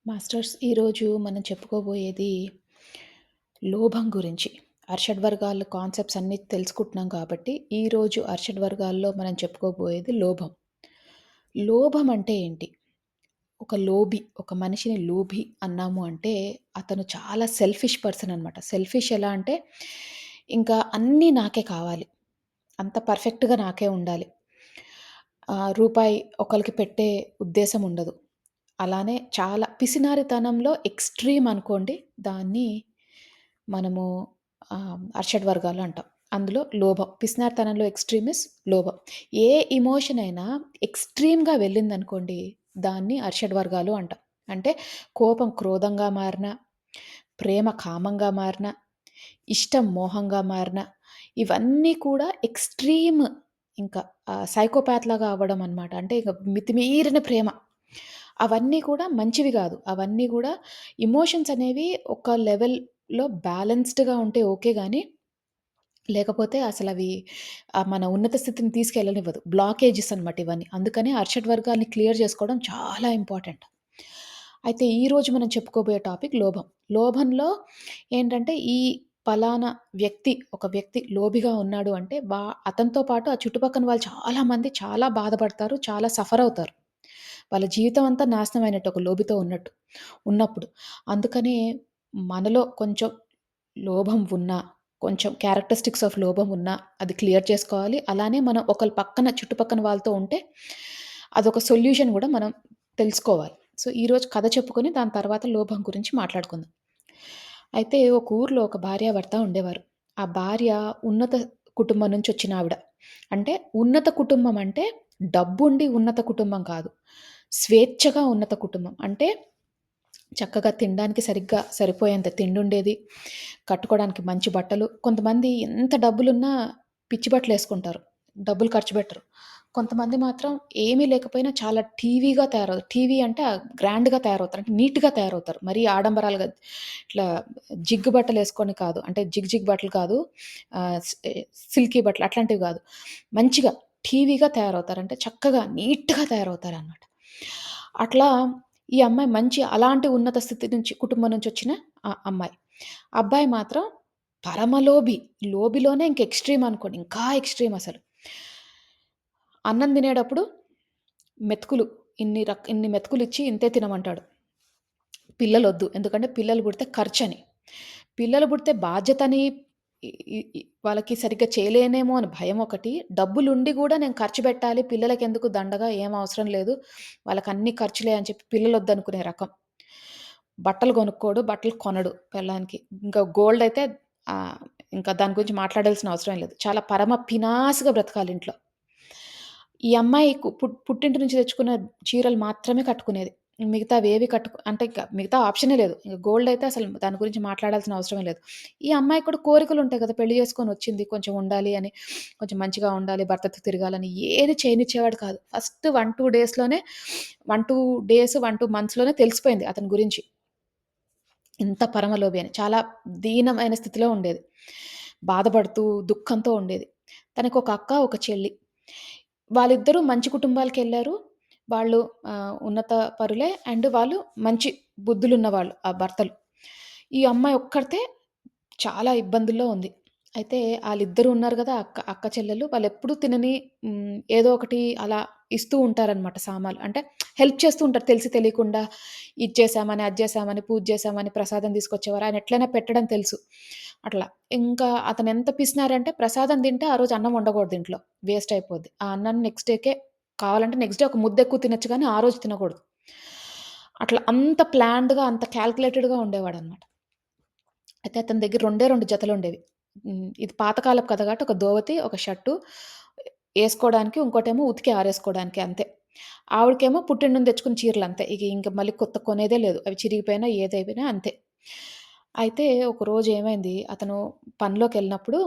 Masters ఈరోజు మనం చెప్పుకోబోయేది లోభం గురించి. అర్షడ్ వర్గాల కాన్సెప్ట్స్ అన్నీ తెలుసుకుంటున్నాం కాబట్టి, ఈరోజు అర్షడ్ వర్గాల్లో మనం చెప్పుకోబోయేది లోభం. లోభం అంటే ఏంటి? ఒక లోభి, ఒక మనిషిని లోభి అన్నాము అంటే, అతను చాలా సెల్ఫిష్ పర్సన్ అనమాట. సెల్ఫిష్ ఎలా అంటే, ఇంకా అన్నీ నాకే కావాలి. అంత పర్ఫెక్ట్‌గా నాకే ఉండాలి. రూపాయి ఒకళ్ళకి పెట్టే ఉద్దేశం ఉండదు. అలానే చాలా పిసినారితనంలో ఎక్స్‌ట్రీమ్ అనుకోండి. దాన్ని మనము అర్షడ్ వర్గాలు అంటాం. అందులో లోభం. పిసినారితనంలో ఎక్స్‌ట్రీమ్ ఇస్ లోభం. ఏ ఎమోషన్ అయినా ఎక్స్‌ట్రీమ్‌గా వెళ్ళిందనుకోండి, దాన్ని అర్షడ్ వర్గాలు అంటాం. అంటే కోపం క్రోధంగా మారినా, ప్రేమ కామంగా మారినా, ఇష్టం మోహంగా మారినా, ఇవన్నీ కూడా ఎక్స్‌ట్రీమ్ ఇంకా సైకోపాత్‌లాగా అవ్వడం అనమాట. అంటే ఇక మితిమీరిన ప్రేమ. అవన్నీ కూడా మంచివి గాదు. అవన్నీ గూడా ఎమోషన్స్ అనేవి ఒక లెవెల్‌లో బ్యాలెన్స్‌డ్‌గా ఉంటే ఓకే గానీ, లేకపోతే అసలవి మన ఉన్నత స్థితిని తీసుకెళ్ళనివ్వదు. బ్లాకేజెస్ అనమాట ఇవన్నీ. అందుకని అర్షడ్ వర్గాల్ని క్లియర్ జేసుకోవడం చాలా ఇంపార్టెంట్. అయితే ఈరోజు మనం చెప్పుకోబోయే టాపిక్ లోభం. లోభంలో ఏంటంటే ఈ పలానా వ్యక్తి, ఒక వ్యక్తి లోభిగా ఉన్నాడు అంటే అతనితో పాటు ఆ చుట్టుపక్కన వాళ్ళు చాలామంది చాలా బాధపడతారు. చాలా సఫర్ అవుతారు. వాళ్ళ జీవితం అంతా నాశనం అయినట్టు ఒక లోభితో ఉన్నప్పుడు. అందుకనే మనలో కొంచెం లోభం ఉన్నా, కొంచెం క్యారెక్టరిస్టిక్స్ ఆఫ్ లోభం ఉన్నా అది క్లియర్ చేసుకోవాలి. అలానే మనం ఒకళ్ళ పక్కన చుట్టుపక్కన వాళ్ళతో ఉంటే అదొక సొల్యూషన్ గూడా మనం తెలుసుకోవాలి. సో, ఈరోజు కథ చెప్పుకొని దాని తర్వాత లోభం గురించి మాట్లాడుకుందాం. అయితే ఒక ఊర్లో ఒక భార్యాభర్త ఉండేవారు. ఆ భార్య ఉన్నత కుటుంబం నుంచొచ్చిన ఆవిడ. అంటే ఉన్నత కుటుంబం అంటే డబ్బుండి ఉన్నత కుటుంబం కాదు. స్వేచ్ఛగా ఉన్నత కుటుంబం. అంటే చక్కగా తినడానికి సరిగ్గా సరిపోయేంత తిండుండేది. కట్టుకోవడానికి మంచి బట్టలు. కొంతమంది ఎంత డబ్బులున్నా పిచ్చి బట్టలేసుకుంటారు. డబ్బులు ఖర్చు పెట్టరు. కొంతమంది మాత్రం ఏమీ లేకపోయినా చాలా టీవీ అంటే గ్రాండ్‌గా తయారవుతారు. అంటే నీట్‌గా తయారవుతారు. మరీ ఆడంబరాలుగా ఇట్లా జిగ్గు బట్టలేసుకొని కాదు. అంటే జిగ్ బట్టలు కాదు. ఆహ్, స్ సిల్కీ బట్టలు అట్లాంటివి గాదు. మంచిగా ఠీవీగా తయారవుతారు. అంటే చక్కగా నీట్‌గా తయారవుతారనమాట. అట్లా ఈ అమ్మాయి మంచి అలాంటి ఉన్నత స్థితి నుంచి కుటుంబం నుంచొచ్చిన అమ్మాయి. అబ్బాయి మాత్రం పరమలోభి. లోభిలోనే ఇంక ఎక్స్‌ట్రీమ్ అనుకోండి. ఇంకా ఎక్స్‌ట్రీమ్ అసలు. అన్నం తినేటప్పుడు మెతుకులు ఇన్ని మెతుకులిచ్చి ఇంతే తినమంటాడు. పిల్లలొద్దు. ఎందుకంటే పిల్లలు పుడితే ఖర్చని. పిల్లలు పుడితే బాధ్యతని ఇ ఇ ఇ వాళ్ళకి సరిగ్గా చేయలేనేమో అని భయమొకటి. డబ్బులుండి గూడా నేను ఖర్చు పెట్టాలి పిల్లలకెందుకు దండగా ఏం అవసరం లేదు. వాళ్ళకన్ని ఖర్చులే అని చెప్పి పిల్లలొద్దనుకునే రకం. బట్టలు కొనుక్కోడు, బట్టలు కొనడు పెళ్ళానికి. ఇంకా గోల్డయితే ఆహ్, ఇంకా దాని గురించి మాట్లాడాల్సిన అవసరమే లేదు. చాలా పరమ పినాస్‌గా బ్రతకాలి ఇంట్లో. ఈ అమ్మాయి పుట్టింటి నుంచి తెచ్చుకున్న చీరలు మాత్రమే కట్టుకునేది. మిగతావేవి అంటే ఇంక మిగతా ఆప్షనే లేదు. ఇంక గోల్డ్ అయితే అసలు దాని గురించి మాట్లాడాల్సిన అవసరమే లేదు. ఈ అమ్మాయికి కూడా కోరికలుంటాయి కదా! పెళ్లి చేసుకొనొచ్చింది. కొంచెం ఉండాలి అని, కొంచెం మంచిగా ఉండాలి, భర్తతో తిరగాలని ఏది చేయనిచ్చేవాడు కాదు. ఫస్ట్ 1, 2 డేస్‌లోనే 1, 2 డేస్, 1, 2 మంత్స్‌లోనే తెలిసిపోయింది అతని గురించి. ఇంత పరమలోభి అని. చాలా దీనమైన స్థితిలో ఉండేది. బాధపడుతూ, దుఃఖంతో ఉండేది. తనకొక అక్క, ఒక చెల్లి. వాళ్ళిద్దరూ మంచి కుటుంబాలకెళ్లారు. వాళ్ళు ఉన్నత పరులే అండ్ వాళ్ళు మంచి బుద్ధులున్నవాళ్ళు ఆ భర్తలు. ఈ అమ్మాయి ఒక్కర్తే చాలా ఇబ్బందుల్లో ఉంది. అయితే ఆళ్ళిద్దరూ ఉన్నారు గదా! అక్క చెల్లెలు వాళ్ళెప్పుడూ తినని ఏదో ఒకటి అలా ఇస్తూ ఉంటారనమాట సామాన్లు. అంటే హెల్ప్ చేస్తూ ఉంటారు తెలిసి తెలియకుండా. ఇది చేశామని, అది చేశామని, పూజ చేశామని, ప్రసాదం తీసుకొచ్చేవారు. ఆయన ఎట్లైనా పెట్టడం తెలుసు. అట్లా. ఇంకా అతనెంత పిసినారంటే ప్రసాదం తింటే ఆ రోజు అన్నం వండకూడదు ఇంట్లో. వేస్ట్ అయిపోద్ది. ఆ అన్నాన్ని నెక్స్ట్ డేకే కావాలంటే నెక్స్ట్ డే ఒక ముద్దెక్కువ తినొచ్చు గానీ, ఆ రోజు తినకూడదు. అట్లా అంత ప్లాన్డ్‌గా, అంత కాలిక్యులేటెడ్‌గా ఉండేవాడనమాట. అయితే అతని దగ్గర 2 జతలుండేవి. ఇది పాతకాలపు కథ కాబట్టి ఒక ధోవతి, ఒక షర్టు ఏసుకోడానికి, ఇంకోటేమో ఉతికి ఆరేసుకోవడానికి అంతే. ఆవిడకేమో పుట్టింటి నుండి తెచ్చుకున్న చీరలంతే. ఇంక మళ్ళీ కొత్త కొనేదే లేదు. అవి చిరిగిపోయినా, ఏదైపోయినా అంతే. అయితే ఒకరోజు ఏమైంది, అతను పనిలోకెళ్ళినప్పుడు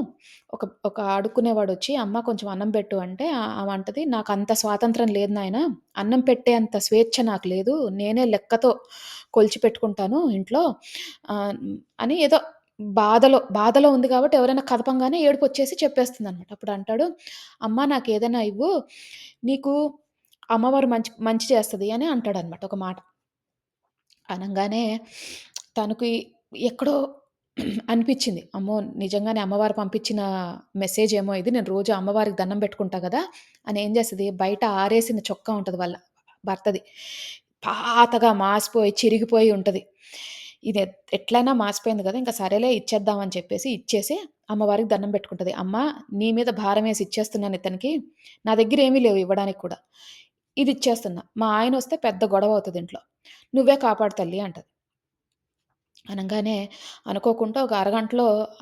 ఒక ఒక అడుక్కునేవాడొచ్చి, "అమ్మ కొంచెం అన్నం పెట్టు" అంటే ఆమె అంటది, "నాకంత స్వాతంత్రం లేదు నాయనా. అన్నం పెట్టేంత స్వేచ్ఛ నాకు లేదు. నేనే లెక్కతో కొలిచి పెట్టుకుంటాను ఇంట్లో" అని ఏదో బాధలో ఉంది కాబట్టి ఎవరైనా కదపంగానే ఏడుపొచ్చేసి చెప్పేస్తుందనమాట. అప్పుడంటాడు, "అమ్మా నాకేదైనా ఇవ్వు. నీకు అమ్మవారు మంచి మంచి చేస్తది" అని అంటాడనమాట ఒక మాట. అనంగానే తనకి ఎక్కడో అనిపిచ్చింది. అమ్మో! నిజంగానే అమ్మవారు పంపించిన మెసేజ్ ఏమో ఇది. నేను రోజు అమ్మవారికి దండం పెట్టుకుంటా గదా! అని ఏం చేస్తది, బయట ఆరేసిన చొక్కా ఉంటది వాళ్ళ భర్తది. పాతగా మాసిపోయి, చిరిగిపోయి ఉంటది. ఇది ఎట్లైనా మాసిపోయింది గదా! ఇంక సరేలే ఇచ్చేద్దాం అని చెప్పేసి ఇచ్చేసి అమ్మవారికి దండం పెట్టుకుంటది. అమ్మా! నీ మీద భారమేసి ఇచ్చేస్తున్నాను ఇతనికి. నా దగ్గర ఏమీ లేవు ఇవ్వడానికి కూడా. ఇది ఇచ్చేస్తున్నా. మా ఆయనొస్తే పెద్ద గొడవ అవుతది ఇంట్లో. నువ్వే కాపాడు తల్లి అంటది. అనంగానే అనుకోకుండా ఒక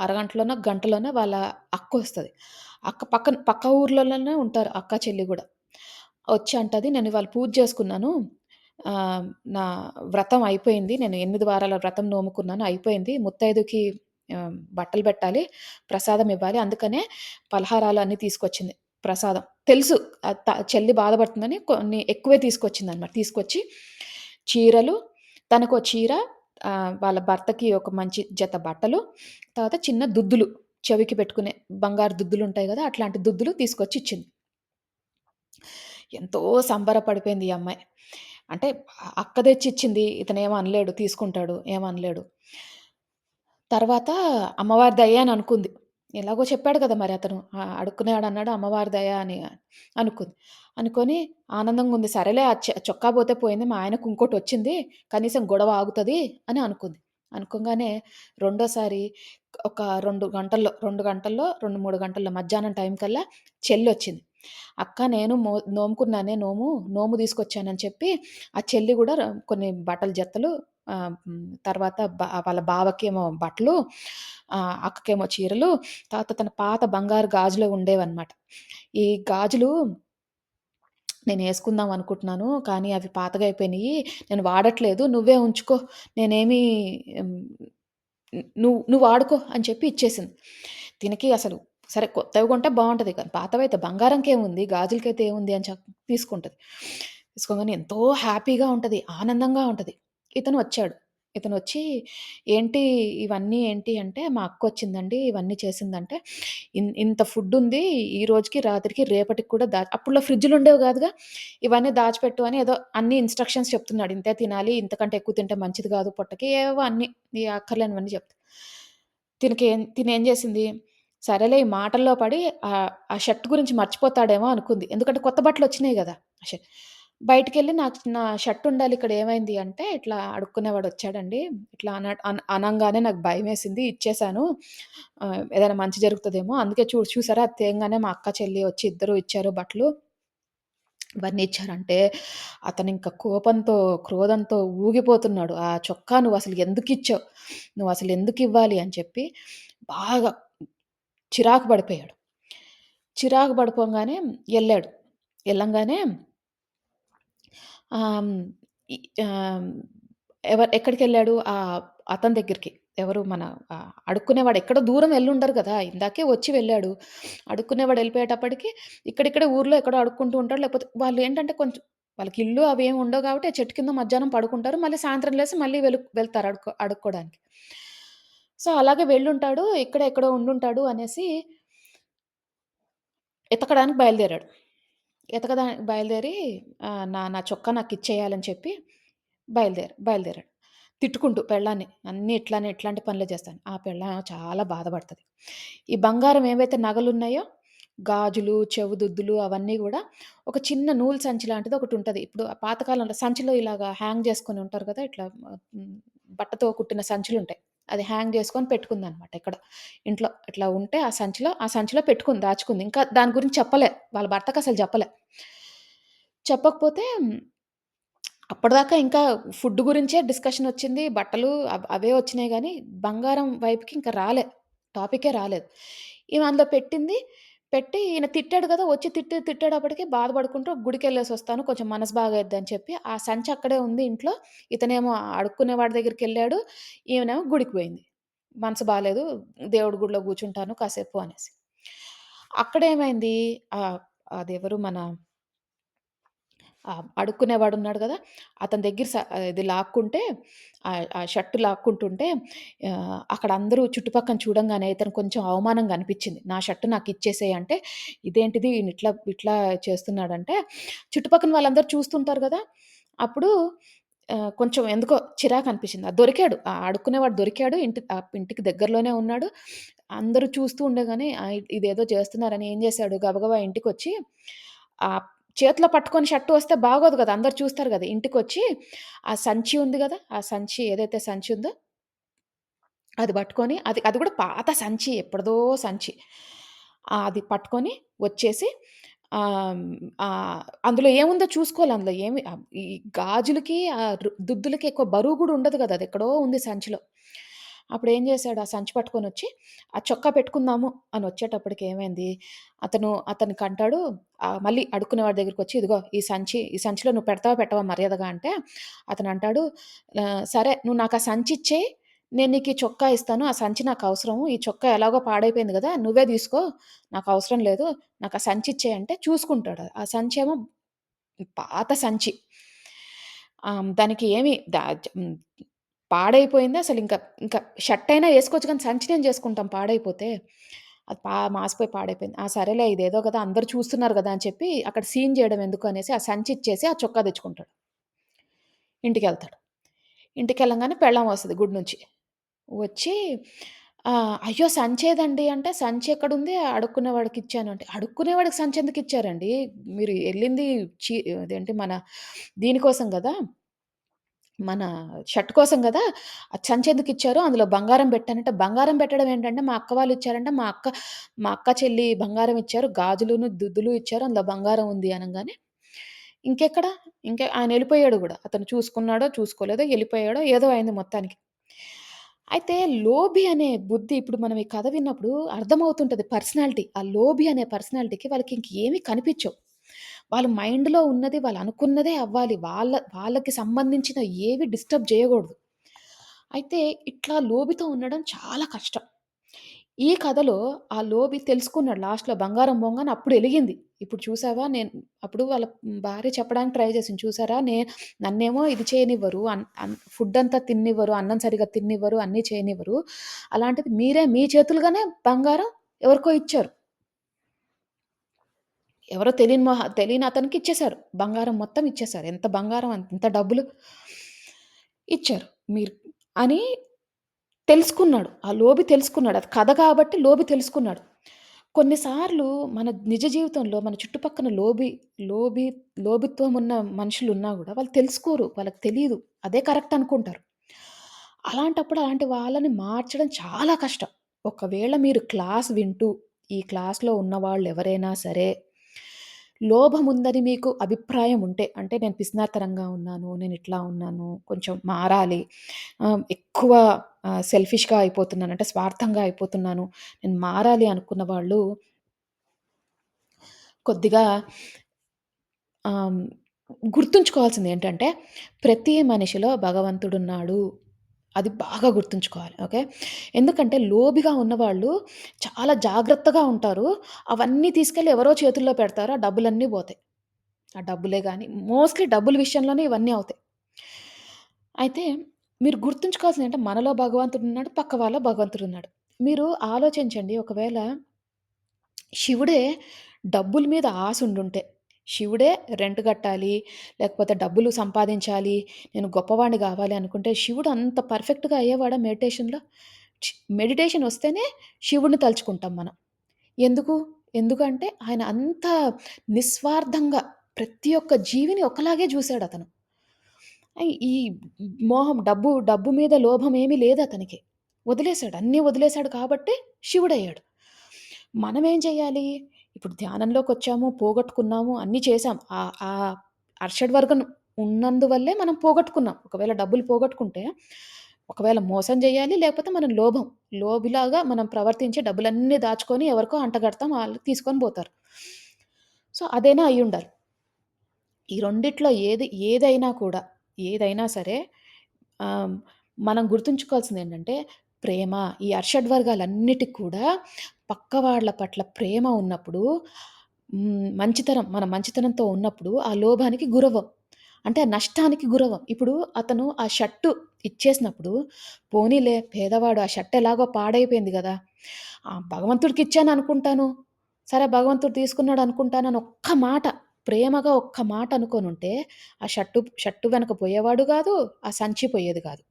అరగంటలోనో, గంటలోనో వాళ్ళ అక్కొస్తది. అక్క పక్క ఊర్లలోనే ఉంటారు అక్క, చెల్లి గూడా. వచ్చి అంటది, "నేను ఇవాళ పూజ చేసుకున్నాను. నా వ్రతం అయిపోయింది. నేను 8 వారాల వ్రతం నోముకున్నాను. అయిపోయింది. ముత్తైదుకి బట్టలు పెట్టాలి, ప్రసాదం ఇవ్వాలి. అందుకనే పలహారాలు అన్నీ తీసుకొచ్చింది ప్రసాదం." తెలుసు చెల్లి బాధపడుతుందని కొన్ని ఎక్కువే తీసుకొచ్చిందనమాట. తీసుకొచ్చి చీరలు, తనకో చీర, వాళ్ళ భర్తకి ఒక మంచి జత బట్టలు, తర్వాత చిన్న దుద్దులు, చెవికి పెట్టుకునే బంగారు దుద్దులుంటాయి గదా! అట్లాంటి దుద్దులు తీసుకొచ్చి ఇచ్చింది. ఎంతో సంబరపడిపోయింది ఈ అమ్మాయి. అంటే అక్క తెచ్చిచ్చింది. ఇతనేమి అనలేడు. తీసుకుంటాడు. ఏమనలేడు. తర్వాత అమ్మవారి దయ అని అనుకుంది. ఎలాగో చెప్పాడు కదా! మరి అతను. అడుక్కునేవాడన్నాడు అమ్మవారి దయ అని అనుకుంది. అనుకోని ఆనందంగా ఉంది. సరేలే ఆ చొక్కా పోతే పోయింది. మా ఆయనకు ఇంకోటొచ్చింది. కనీసం గొడవ ఆగుతది అని అనుకుంది. అనుకోంగానే రెండోసారి ఒక 2 గంటల్లో 2, 3 గంటల్లో మధ్యాహ్నం టైం కల్లా చెల్లొచ్చింది. "అక్క నేను నోముకున్నానే నోము తీసుకొచ్చానని" చెప్పి ఆ చెల్లి గూడా కొన్ని బట్టల జతలు, తర్వాత వాళ్ళ బావకేమో బట్టలు, అక్కకేమో చీరలు, తర్వాత తన పాత బంగారు గాజులు ఉండేవన్నమాట. ఈ గాజులు నేనేసుకుందాం అనుకుంటున్నాను. కానీ అవి పాతగా అయిపోయినియి. నేను వాడట్లేదు. నువ్వే ఉంచుకో. నేనేమి హ్మ్, నువ్వు వాడుకో అని చెప్పి ఇచ్చేసింది. తినకి అసలు సరే కొత్తవి కొంటే బావుంటది. కానీ పాతవైతే బంగారంకేముంది, గాజులకైతే ఏముంది అని తీసుకుంటది. తీసుకోగానే ఎంతో హ్యాపీగా ఉంటది. ఆనందంగా ఉంటది. ఇతను వచ్చాడు. ఇతనొచ్చి, "ఏంటి ఇవన్నీ ఏంటి?" అంటే, "మా అక్కొచ్చిందండి. ఇవన్నీ చేసిందంటే, ఇంత ఫుడ్డుంది. ఈ రోజుకి, రాత్రికి, రేపటికి కూడా అప్పట్లో ఫ్రిడ్జులుండేవి గాదుగా. ఇవన్నీ దాచిపెట్టు" అని ఏదో అన్ని ఇన్‌స్ట్రక్షన్స్ చెప్తున్నాడు. ఇంతే తినాలి. ఇంతకంటే ఎక్కువ తింటే మంచిది గాదు పొట్టకి. ఏవేవో అన్నీ అక్కర్లేనివన్నీ తినేం జేసింది, సరేలే ఈ మాటల్లో పడి ఆ షర్ట్ గురించి మర్చిపోతాడేమో అనుకుంది. ఎందుకంటే కొత్త బట్టలొచ్చినాయి గదా! ఆ షర్ట్. బయటికెళ్ళి నా షర్ట్ ఉండాలి ఇక్కడ ఏమైంది అంటే, ఇట్లా అడుక్కునేవాడొచ్చాడండి. ఇట్లా అనంగానే నాకు భయమేసింది. ఇచ్చేసాను. ఏదైనా మంచి జరుగుతదేమో. అందుకే చూసారా అది తేంగానే మా అక్క, చెల్లి వచ్చి ఇద్దరు ఇచ్చారు బట్టలు. ఇవన్నీ ఇచ్చారంటే, అతనింక కోపంతో, క్రోధంతో ఊగిపోతున్నాడు. ఆ చొక్కా నువ్వసలు ఎందుకిచ్చావు? నువ్వసలు ఎందుకివ్వాలి అని చెప్పి బాగా చిరాకు పడిపోయాడు. చిరాకు పడిపోంగానే ఎళ్ళాడు. ఎళ్ళంగానే ఆహ్, హ్మ్, ఇ ఆహ్, ఎక్కడికెళ్ళాడు? అతని దగ్గరికి. ఎవరు మన అడుక్కునేవాడు ఎక్కడో దూరం ఎళ్ళుండరు గదా! ఇందాకే వచ్చి వెళ్ళాడు. అడుక్కునేవాడు ఎళ్ళిపోయేటప్పటికి ఇక్కడిక్కడే ఊర్లో ఎక్కడో అడుక్కుంటూ ఉంటాడు. లేకపోతే వాళ్ళేంటంటే కొంచెం వాళ్ళకి ఇల్లు అవేమి ఉండవు కాబట్టి ఆ చెట్టు కింద మధ్యాహ్నం పడుకుంటారు. మళ్ళీ సాయంత్రం లేసి మళ్ళీ వెళ్తారు అడుక్కోడానికి. సో, అలాగే వెళ్ళుంటాడు. ఇక్కడే ఎక్కడో ఉండుంటాడు అనేసి ఎతకడానికి బయలుదేరాడు. ఎతకడానికి బయలుదేరి నా నా చొక్కా నాకిచ్చేయాలని చెప్పి బయలుదేరాడు. తిట్టుకుంటూ పెళ్ళాన్ని, "అన్నీ ఇట్లానే ఇట్లాంటి పనులే చేస్తాను." ఆ పెళ్ళామేమో చాలా బాధపడతది. ఈ బంగారం ఏవైతే నగలున్నాయో, గాజులు, చెవుదుద్దులు అవన్నీ గూడా ఒక చిన్న నూలు సంచి లాంటిది ఒకటుంటది. ఇప్పుడు ఆ పాతకాలంలో సంచిలో ఇలాగా హ్యాంగ్ చేసుకొని ఉంటారు కదా! ఇట్లా హ్మ్, బట్టతో కుట్టిన సంచులుంటాయి. అది హ్యాంగ్ చేసుకొని పెట్టుకుందనమాట ఎక్కడో. ఇంట్లో ఇట్లా ఉంటే ఆ సంచిలో పెట్టుకుంది, దాచుకుంది. ఇంకా దాని గురించి చెప్పలే. వాళ్ళ భర్తకసలు చెప్పలే. చెప్పకపోతే అప్పటిదాకా ఇంకా ఫుడ్ గురించే డిస్కషనొచ్చింది. బట్టలు అవే వచ్చినాయి గానీ, బంగారం వైపుకి ఇంకా టాపికే రాలేదు. ఈమె అందులో పెట్టింది. పెట్టి ఈయన తిట్టాడు గదా! వచ్చి తిట్టేటప్పటికి బాధపడుకుంటూ గుడికెళ్ళేసొస్తాను. కొంచెం మనసు బాగయిద్దని చెప్పి, ఆ సంచి అక్కడే ఉంది ఇంట్లో. ఇతనేమో అడుక్కునే వాడి దగ్గరికెళ్ళాడు. ఈమెనేమో గుడికి పోయింది. మనసు బాలేదు. దేవుడి గుడిలో కూర్చుంటాను కాసేపు అనేసి. అక్కడేమైంది, అదెవరు మన అడుక్కునేవాడున్నాడు గదా! అతని దగ్గర ఇది లాక్కుంటే, ఆ షర్ట్ లాక్కుంటుంటే, అక్కడ అందరూ చుట్టుపక్కన చూడంగానే ఇతనికి కొంచెం అవమానంగా అనిపిచ్చింది. నా షర్ట్ నాకిచ్చేసేయి అంటే, ఇదేంటిది ఈయన ఇట్లా చేస్తున్నాడంటే, చుట్టుపక్కన వాళ్ళందరూ చూస్తుంటారు గదా! అప్పుడు కొంచెం ఎందుకో చిరాకనిపించింది. దొరికాడు. ఆడుకునేవాడు దొరికాడు. ఇంటికి దగ్గరలోనే ఉన్నాడు. అందరూ చూస్తూ ఉండగానే ఇదేదో చేస్తున్నారని ఏం చేశాడు గబగబా ఇంటికొచ్చి ఆహ్, చేతిలో పట్టుకొని షర్ట్ వస్తే బాగోదు గదా! అందరూ చూస్తారు గదా! ఇంటికొచ్చి ఆ సంచి ఉంది గదా! ఆ సంచి ఏదైతే సంచి ఉందో అది పట్టుకొని అది అది కూడా పాత సంచి ఎప్పటిదో సంచి. అది పట్టుకొని వచ్చేసి ఆహ్, అందులో ఏముందో చూసుకోలే. అందులో ఏమి ఈ గాజులకి దుద్దులకి ఎక్కువ బరువు గూడా ఉండదు గదా! అదెక్కడో ఉంది సంచిలో. అప్పుడేం జేశాడు, ఆ సంచి పట్టుకొనొచ్చి, ఆ చొక్కా పెట్టుకుందాము అని వచ్చేటప్పటికి ఏమైంది, అతనికంటాడు మళ్ళీ అడుక్కునేవాడి దగ్గరికొచ్చి, "ఇదిగో ఈ సంచిలో నువ్వు పెడతావా, పెట్టవా మర్యాదగా" అంటే, అతనంటాడు, "సరే నువ్వు నాకా సంచిచ్చేయి నేను నీకీ చొక్కా ఇస్తాను. ఆ సంచి నాకవసరం. ఈ చొక్కా ఎలాగో పాడైపోయింది గదా! నువ్వే తీసుకో. నాకవసరం లేదు. నాకా సంచిచ్చేయి" అంటే చూసుకుంటాడు. ఆ సంచేమో పాత సంచి. దానికి ఏమి పాడైపోయింది. ఇంకా షర్టయినా యేసుకోవచ్చు కానీ సంచినేం జేసుకుంటాం పాడైపోతే. అది మాసిపోయి పాడైపోయింది. సరేలే ఇదేదో గదా! అందరూ చూస్తున్నారు గదా! అని చెప్పి అక్కడ సీన్ జేయడం ఎందుకు అనేసి ఆ సంచి ఇచ్చేసి ఆ చొక్కా తెచ్చుకుంటాడు. ఇంటికెళ్తాడు. ఇంటికెళ్ళంగానే పెళ్ళాం వస్తది గుడి నుంచి. వచ్చి "అయ్యో! సంచేదండి" అంటే, "సంచి ఎక్కడుంది? అడుక్కునేవాడికిచ్చాను" అంటే, "అడుక్కునేవాడికి సంచెందుకిచ్చారండి? మీరు ఎళ్ళింది చి అదేంటి మన దీనికోసం గదా! మన షర్ట్ కోసం గదా! సంచెందుకిచ్చారు? అందులో బంగారం బెట్టానంటే, బంగారం బెట్టడం ఏంటంటే, మా అక్క వాళ్ళిచ్చారంట. మా అక్క చెల్లి బంగారం ఇచ్చారు. గాజులును, దుద్దులు ఇచ్చారు. అందులో బంగారం ఉంది అనంగానే, ఇంకెక్కడ? ఆయనెళ్ళిపోయాడు గూడా. అతను చూసుకున్నాడో, చూసుకోలేదో, ఎళ్ళిపోయాడో ఏదో అయింది మొత్తానికి. అయితే లోభి అనే బుద్ధి ఇప్పుడు మనం ఈ కథ విన్నప్పుడు అర్థమవుతుంటది పర్సనాలిటీ. ఆ లోభి అనే పర్సనాలిటీకి వాళ్ళకి ఇంకేమి కనిపించవు. వాళ్ళ మైండ్‌లో ఉన్నది వాళ్ళనుకున్నదే అవ్వాలి. వాళ్ళకి సంబంధించిన ఏవి డిస్టర్బ్ జేయగూడదు. అయితే ఇట్లా లోబితో ఉండడం చాలా కష్టం. ఈ కథలో ఆ లోబి తెలుసుకున్నాడు లాస్ట్‌లో బంగారం బొంగని అప్పుడు ఎలిగింది. ఇప్పుడు చూసావా అప్పుడు వాళ్ళ భార్య చెప్పడానికి ట్రై చేసింది. చూసారా నన్నేమో ఇది చేయనివ్వరు. అన్ అన్ ఫుడ్ అంతా తిననివ్వరు. అన్నం సరిగ్గా తిననివ్వరు. అన్నీ చేయనివ్వరు. అలాంటిది మీరే మీ చేతులుగానే బంగారం ఎవరికో ఇచ్చారు. ఎవరో తెలియని అతనికి ఇచ్చేసారు. బంగారం మొత్తం ఇచ్చేసారు. ఎంత బంగారం ఎంత డబ్బులు ఇచ్చారు మీరు అని తెలుసుకున్నాడు. ఆ లోబి తెలుసుకున్నాడు. అది కథ కాబట్టి లోబి తెలుసుకున్నాడు. కొన్నిసార్లు మన నిజ జీవితంలో మన చుట్టుపక్కన లోబి లోబిత్వం ఉన్న మనుషులున్నా గూడా వాళ్ళు తెలుసుకోరు. వాళ్ళకి తెలీదు. అదే కరెక్ట్ అనుకుంటారు. అలాంటప్పుడు అలాంటి వాళ్ళని మార్చడం చాలా కష్టం. ఒకవేళ మీరు క్లాస్ వింటూ, ఈ క్లాస్‌లో ఉన్నవాళ్ళు ఎవరైనా సరే, లోభముందని మీకు అభిప్రాయం ఉంటే, అంటే నేను పిసినారితనంగా ఉన్నాను, నేనిట్లా ఉన్నాను, కొంచెం మారాలి, ఎక్కువ సెల్ఫిష్‌గా అయిపోతున్నాను, అంటే స్వార్థంగా అయిపోతున్నాను, నేను మారాలి అనుకున్న వాళ్ళు కొద్దిగా ఆహ్, గుర్తుంచుకోవాల్సిందేంటంటే, ప్రతి మనిషిలో భగవంతుడున్నాడు. అది బాగా గుర్తుంచుకోవాలి. ఓకే. ఎందుకంటే లోబిగా ఉన్నవాళ్ళు చాలా జాగ్రత్తగా ఉంటారు. అవన్నీ తీసుకెళ్ళి ఎవరో చేతుల్లో పెడతారు. ఆ డబ్బులన్నీ పోతాయి. ఆ డబ్బులే గాని మోస్ట్‌లీ డబ్బుల విషయంలోనే ఇవన్నీ అవుతాయి. అయితే మీరు గుర్తుంచుకోవాల్సిందేంటే మనలో భగవంతుడున్నాడు. పక్క వాళ్ళలో భగవంతుడున్నాడు. మీరు ఆలోచించండి ఒకవేళ శివుడే డబ్బుల మీద ఆసుండుంటే, శివుడే రెంట్ కట్టాలి, లేకపోతే డబ్బులు సంపాదించాలి, నేను గొప్పవాడిని గావాలి అనుకుంటే, శివుడు అంత పర్ఫెక్ట్‌గా అయ్యేవాడా మెడిటేషన్‌లో? చి మెడిటేషన్ వస్తేనే శివుడిని తలుచుకుంటాం మనం. ఎందుకు? ఎందుకంటే ఆయన అంత నిస్వార్థంగా ప్రతి ఒక్క జీవిని ఒకలాగే జూసాడతను. ఈ డబ్బు మీద లోభం ఏమీ లేదతనికి. వదిలేసాడు. అన్నీ వదిలేసాడు కాబట్టి శివుడయ్యాడు. మనమేం చేయాలి? ఇప్పుడు ధ్యానంలోకొచ్చాము, పోగొట్టుకున్నాము, అన్నీ చేశాం. అర్షడ్ వర్గం ఉన్నందువల్లే మనం పోగొట్టుకున్నాం. ఒకవేళ డబ్బులు పోగొట్టుకుంటే, ఒకవేళ మోసం జేయాలి, లేకపోతే మనం లోబిలాగా మనం ప్రవర్తించి డబ్బులన్నీ దాచుకొని ఎవరికో అంటగడతాం. ఆళ్ళు తీసుకొని బోతారు. సో, అదైనా అయ్యుండాలి. ఈ రెండిట్లో ఏదైనా కూడా, ఏదైనా సరే ఆహ్, మనం గుర్తుంచుకోవాల్సిందేంటంటే ప్రేమ. ఈ అర్షడ్ వర్గాలన్నిటికి కూడా పక్క వాళ్ళ పట్ల ప్రేమ ఉన్నప్పుడు మనం మంచితనంతో ఉన్నప్పుడు ఆ లోభానికి గురవ్వం. అంటే ఆ నష్టానికి గురవ్వం. ఇప్పుడు అతను ఆ షర్టు ఇచ్చేసినప్పుడు పోనీలే పేదవాడు ఆ షర్ట్ ఎలాగో పాడైపోయింది గదా! భగవంతుడికిచ్చాననుకుంటాను. సరే భగవంతుడు తీసుకున్నాడనుకుంటానని ఒక్క మాట ప్రేమగా ఒక్క మాట అనుకోనుంటే, ఆ షర్టు వెనక పోయేవాడు గాదు. ఆ సంచి పోయేది గాదు.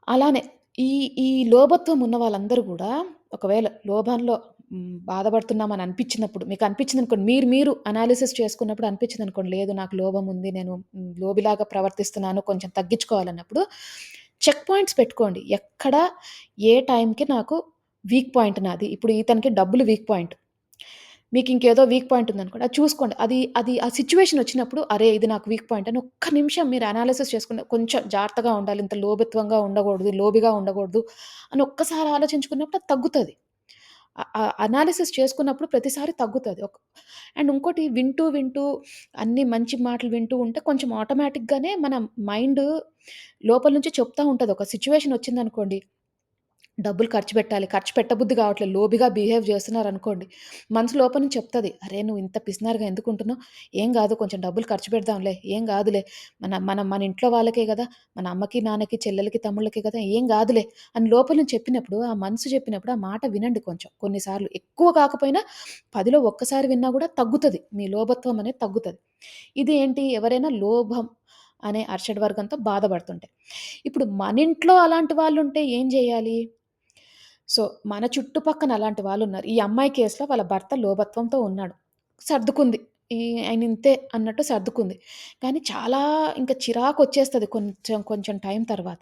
అలానే ఈ ఈ లోభత్వం ఉన్న వాళ్ళందరూ గూడా ఒకవేళ లోభంలో బాధపడుతున్నామని అనిపించినప్పుడు మీకనిపించిందనుకోండి, మీరు మీరు అనాలిసిస్ చేసుకున్నప్పుడు అనిపించిందనుకోండి, లేదు నాకు లోభం ఉంది. నేను లోబిలాగా ప్రవర్తిస్తున్నాను. కొంచెం తగ్గించుకోవాలన్నప్పుడు చెక్ పాయింట్స్ పెట్టుకోండి. ఎక్కడ ఏ టైంకి నాకు వీక్ పాయింట్ నాది. ఇప్పుడు ఇతనికి డబ్బులు వీక్ పాయింట్. మీకింకేదో వీక్ పాయింట్ ఉందనుకోండి. అది చూసుకోండి. అది అది ఆ సిట్యుయేషన్ వచ్చినప్పుడు అరే! ఇది నాకు వీక్ పాయింట్ అని ఒక్క నిమిషం మీరు అనాలిసిస్ చేసుకుని కొంచెం జాగ్రత్తగా ఉండాలి. ఇంత లోభిత్వంగా ఉండకూడదు, లోబిగా ఉండకూడదు అని ఒక్కసారి ఆలోచించుకున్నప్పుడు అది తగ్గుతది. అనాలిసిస్ చేసుకున్నప్పుడు ప్రతిసారి తగ్గుతది. అండ్ ఇంకోటి వింటూ, వింటూ అన్ని మంచి మాటలు వింటూ ఉంటే కొంచెం ఆటోమేటిక్‌గానే మన మైండ్ లోపల నుంచి చెప్తా ఉంటది. ఒక సిట్యుయేషన్ వచ్చిందనుకోండి, డబ్బులు ఖర్చు పెట్టాలి. ఖర్చు పెట్టబుద్ధి కావట్లేదు. లోబిగా బిహేవ్ చేస్తున్నారనుకోండి. మనసు లోపల నుంచి చెప్తది. "అరే! నువ్వు ఇంత పిసినారిగా ఎందుకుంటున్నావు? ఏం గాదు కొంచెం డబ్బులు ఖర్చు పెడదాంలే. ఏం గాదులే. మన ఇంట్లో వాళ్ళకే గదా! మన అమ్మకి, నాన్నకి, చెల్లెలకి, తమ్ముళ్ళకే గదా! ఏం గాదులే" అని లోపల నుంచి చెప్పినప్పుడు, ఆ మనసు చెప్పినప్పుడు ఆ మాట వినండి కొంచెం. కొన్నిసార్లు ఎక్కువ కాకపోయినా 10లో ఒక్కసారి విన్నా గూడా తగ్గుతది. మీ లోభత్వం అనేది తగ్గుతది. ఇది ఏంటి ఎవరైనా లోభం అనే అర్షడ్ వర్గంతో బాధపడుతుంటే. ఇప్పుడు మనింట్లో అలాంటి వాళ్ళుంటే ఏం జేయాలి? సో, మన చుట్టుపక్కన అలాంటి వాళ్ళున్నారు. ఈ అమ్మాయి కేస్‌లో వాళ్ళ భర్త లోభత్వంతో ఉన్నాడు. సర్దుకుంది. ఆయన ఇంతే అన్నట్టు సర్దుకుంది. కానీ చాలా ఇంక చిరాకొచ్చేస్తది కొంచెం కొంచెం టైం తర్వాత.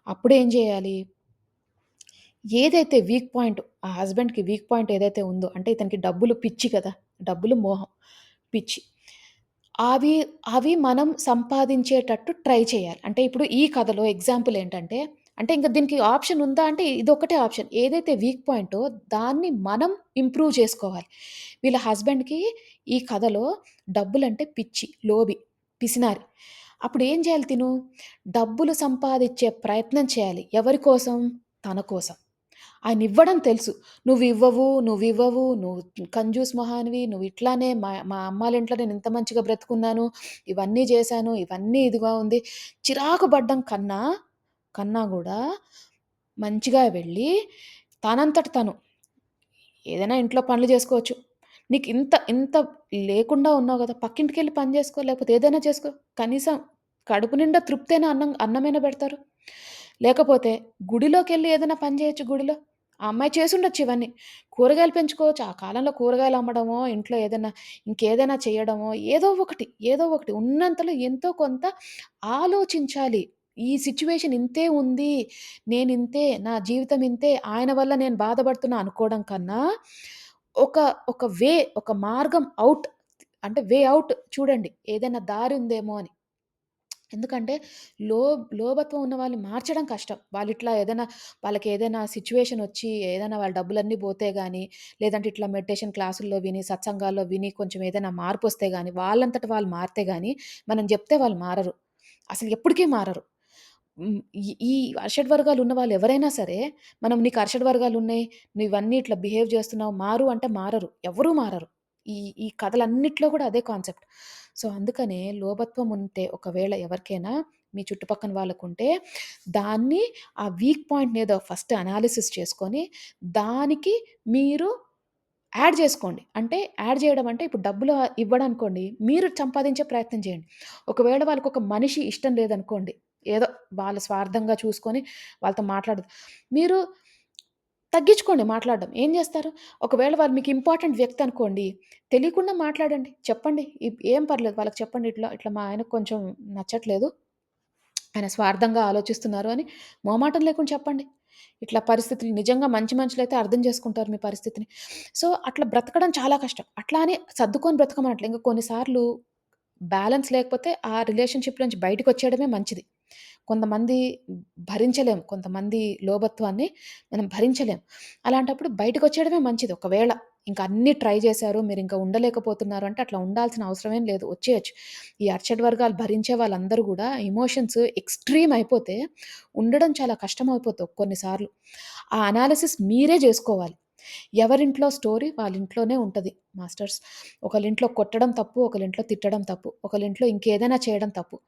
అప్పుడేం జేయాలి? ఏదైతే వీక్ పాయింట్ ఆ హస్బెండ్‌కి వీక్ పాయింట్ ఏదైతే ఉందో అంటే ఇతనికి డబ్బులు పిచ్చి కదా! డబ్బులు మోహం, పిచ్చి. అవి అవి మనం సంపాదించేటట్టు ట్రై చేయాలి. అంటే ఇప్పుడు ఈ కథలో ఎగ్జాంపుల్ ఏంటంటే, అంటే ఇంక దీనికి ఆప్షన్ ఉందా అంటే ఇదొక్కటే ఆప్షన్. ఏదైతే వీక్ పాయింటో దాన్ని మనం ఇంప్రూవ్ చేసుకోవాలి. వీళ్ళ హస్బెండ్‌కి ఈ కథలో డబ్బులంటే పిచ్చి, లోభి, పిసినారి. అప్పుడు ఏం చేయాలి తిను? డబ్బులు సంపాదిచ్చే ప్రయత్నం చేయాలి. ఎవరి కోసం? తన కోసం. ఆయనివ్వడం తెలుసు. నువ్వివ్వవు, నువ్వు కంజూస్ మొహానివి, నువ్విట్లానే మా మా అమ్మాళ్ళింట్లో నేనింత మంచిగా బ్రతుకున్నాను, ఇవన్నీ జేశాను, ఇవన్నీ ఇదిగా ఉంది. చిరాకు పడ్డం కన్నా గూడా మంచిగా వెళ్ళి తనంతట తను ఏదైనా ఇంట్లో పనులు జేసుకోవచ్చు. ఇంత లేకుండా ఉన్నావు గదా! పక్కింటికెళ్ళి పని జేసుకో, లేకపోతే ఏదైనా చేసుకో. కనీసం కడుపు నిండా తృప్తైన అన్నమైనా బెడతారు. లేకపోతే గుడిలోకెళ్ళి ఏదైనా పని జేయొచ్చు గుడిలో. ఆ అమ్మాయి చేసుండొచ్చు ఇవన్నీ. కూరగాయలు పెంచుకోవచ్చు. ఆ కాలంలో కూరగాయలు అమ్మడమో, ఇంట్లో ఏదైనా ఇంకేదైనా చేయడమో, ఏదో ఒకటి ఉన్నంతలో ఎంతో కొంత ఆలోచించాలి. ఈ సిట్యుయేషన్ ఇంతే ఉంది. నేనింతే, నా జీవితం ఇంతే, ఆయన వల్ల నేను బాధపడుతున్నా అనుకోవడం కన్నా, ఒక ఒక మార్గం ఔట్ అంటే వే ఔట్ చూడండి. ఏదైనా దారి ఉందేమో అని. ఎందుకంటే లో లోభత్వం ఉన్న వాళ్ళని మార్చడం కష్టం. వాళ్ళకేదైనా సిట్యుయేషనొచ్చి ఏదైనా వాళ్ళ డబ్బులన్నీ పోతే గాని, లేదంటే ఇట్లా మెడిటేషన్ క్లాసుల్లో విని, సత్సంగాల్లో విని కొంచెం ఏదైనా మార్పొస్తే గాని, వాళ్ళంతట వాళ్ళు మారితే గాని, మనం జెప్తే వాళ్ళు మారరు. అసలు ఎప్పటికీ మారరు. ఈ అర్షడ్ వర్గాలు ఉన్న వాళ్ళు ఎవరైనా సరే, మనం నీకు అర్షడ్ వర్గాలున్నాయి, నువ్వివన్నీ ఇట్లా బిహేవ్ చేస్తున్నావు, మారు అంటే మారరు. ఎవ్వరూ మారరు. ఈ ఈ కథలన్నిట్లో కూడా అదే కాన్సెప్ట్. సో, అందుకనే లోభత్వం ఉంటే ఒకవేళ ఎవరికైనా మీ చుట్టుపక్కన వాళ్ళకుంటే, దాన్ని ఆ వీక్ పాయింట్‌నేదో ఫస్ట్ అనాలిసిస్ చేసుకొని, దానికి మీరు యాడ్ జేసుకోండి. అంటే యాడ్ జేయడం అంటే ఇప్పుడు డబ్బులు ఇవ్వడనుకోండి, మీరు సంపాదించే ప్రయత్నం చేయండి. ఒకవేళ వాళ్ళకొక మనిషి ఇష్టం లేదనుకోండి, ఏదో వాళ్ళ స్వార్థంగా చూసుకొని వాళ్ళతో మాట్లాడదు. మీరు తగ్గించుకోండి మాట్లాడడం. ఏం జేస్తారు? ఒకవేళ వాళ్ళు మీకు ఇంపార్టెంట్ వ్యక్తి అనుకోండి, తెలియకుండా మాట్లాడండి. చెప్పండి. ఏం పర్లేదు వాళ్ళకి చెప్పండి. ఇట్లా, ఇట్లా మా ఆయనకు కొంచెం నచ్చట్లేదు. ఆయన స్వార్థంగా ఆలోచిస్తున్నారు అని మొహమాటం లేకుండా చెప్పండి. ఇట్లా పరిస్థితులు నిజంగా మంచి మనుషులైతే అర్థం చేసుకుంటారు మీ పరిస్థితిని. సో, అట్లా బ్రతకడం చాలా కష్టం. అట్లా అని సర్దుకొని బ్రతకమనట్లే. ఇంక కొన్ని సార్లు బ్యాలెన్స్ లేకపోతే ఆ రిలేషన్‌షిప్ నుంచి బయటికొచ్చేయడమే మంచిది. కొంతమంది భరించలేం. కొంతమంది లోభత్వాన్ని మనం భరించలేం. అలాంటప్పుడు బయటకొచ్చేయడమే మంచిది. ఒకవేళ ఇంక అన్నీ ట్రై చేశారు, మీరింక ఉండలేకపోతున్నారు అంటే అట్లా ఉండాల్సిన అవసరమేం లేదు. వచ్చేయొచ్చు. ఈ అర్షడ్ వర్గాలు భరించే వాళ్ళందరూ గూడా ఎమోషన్స్ ఎక్స్‌ట్రీమ్ అయిపోతే ఉండడం చాలా కష్టమైపోతది కొన్నిసార్లు. ఆ అనాలిసిస్ మీరే జేసుకోవాలి. ఎవరింట్లో స్టోరీ వాళ్ళింట్లోనే ఉంటది మాస్టర్స్. ఒకళ్ళింట్లో కొట్టడం తప్పు, ఒకళ్ళింట్లో తిట్టడం తప్పు, ఒకళ్ళింట్లో ఇంకేదైనా చేయడం తప్పు.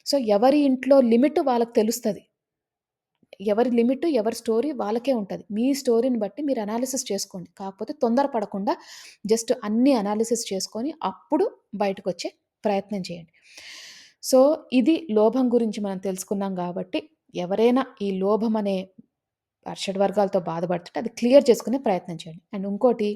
సో, ఎవరి ఇంట్లో లిమిట్ వాళ్ళకి తెలుస్తది. ఎవరి లిమిట్, ఎవరి స్టోరీ వాళ్ళకే ఉంటది. మీ స్టోరీని బట్టి మీరు అనాలిసిస్ చేసుకోండి. కాకపోతే తొందర పడకుండా జస్ట్ అన్నీ అనాలిసిస్ చేసుకొని అప్పుడు బయటకొచ్చే ప్రయత్నం చేయండి. సో, ఇది లోభం గురించి మనం తెలుసుకున్నాం గాబట్టి, ఎవరైనా ఈ లోభం అనే అర్షడ్ వర్గాలతో బాధపడుతుంటే అది క్లియర్ చేసుకునే ప్రయత్నం చేయండి. అండ్ ఇంకోటి,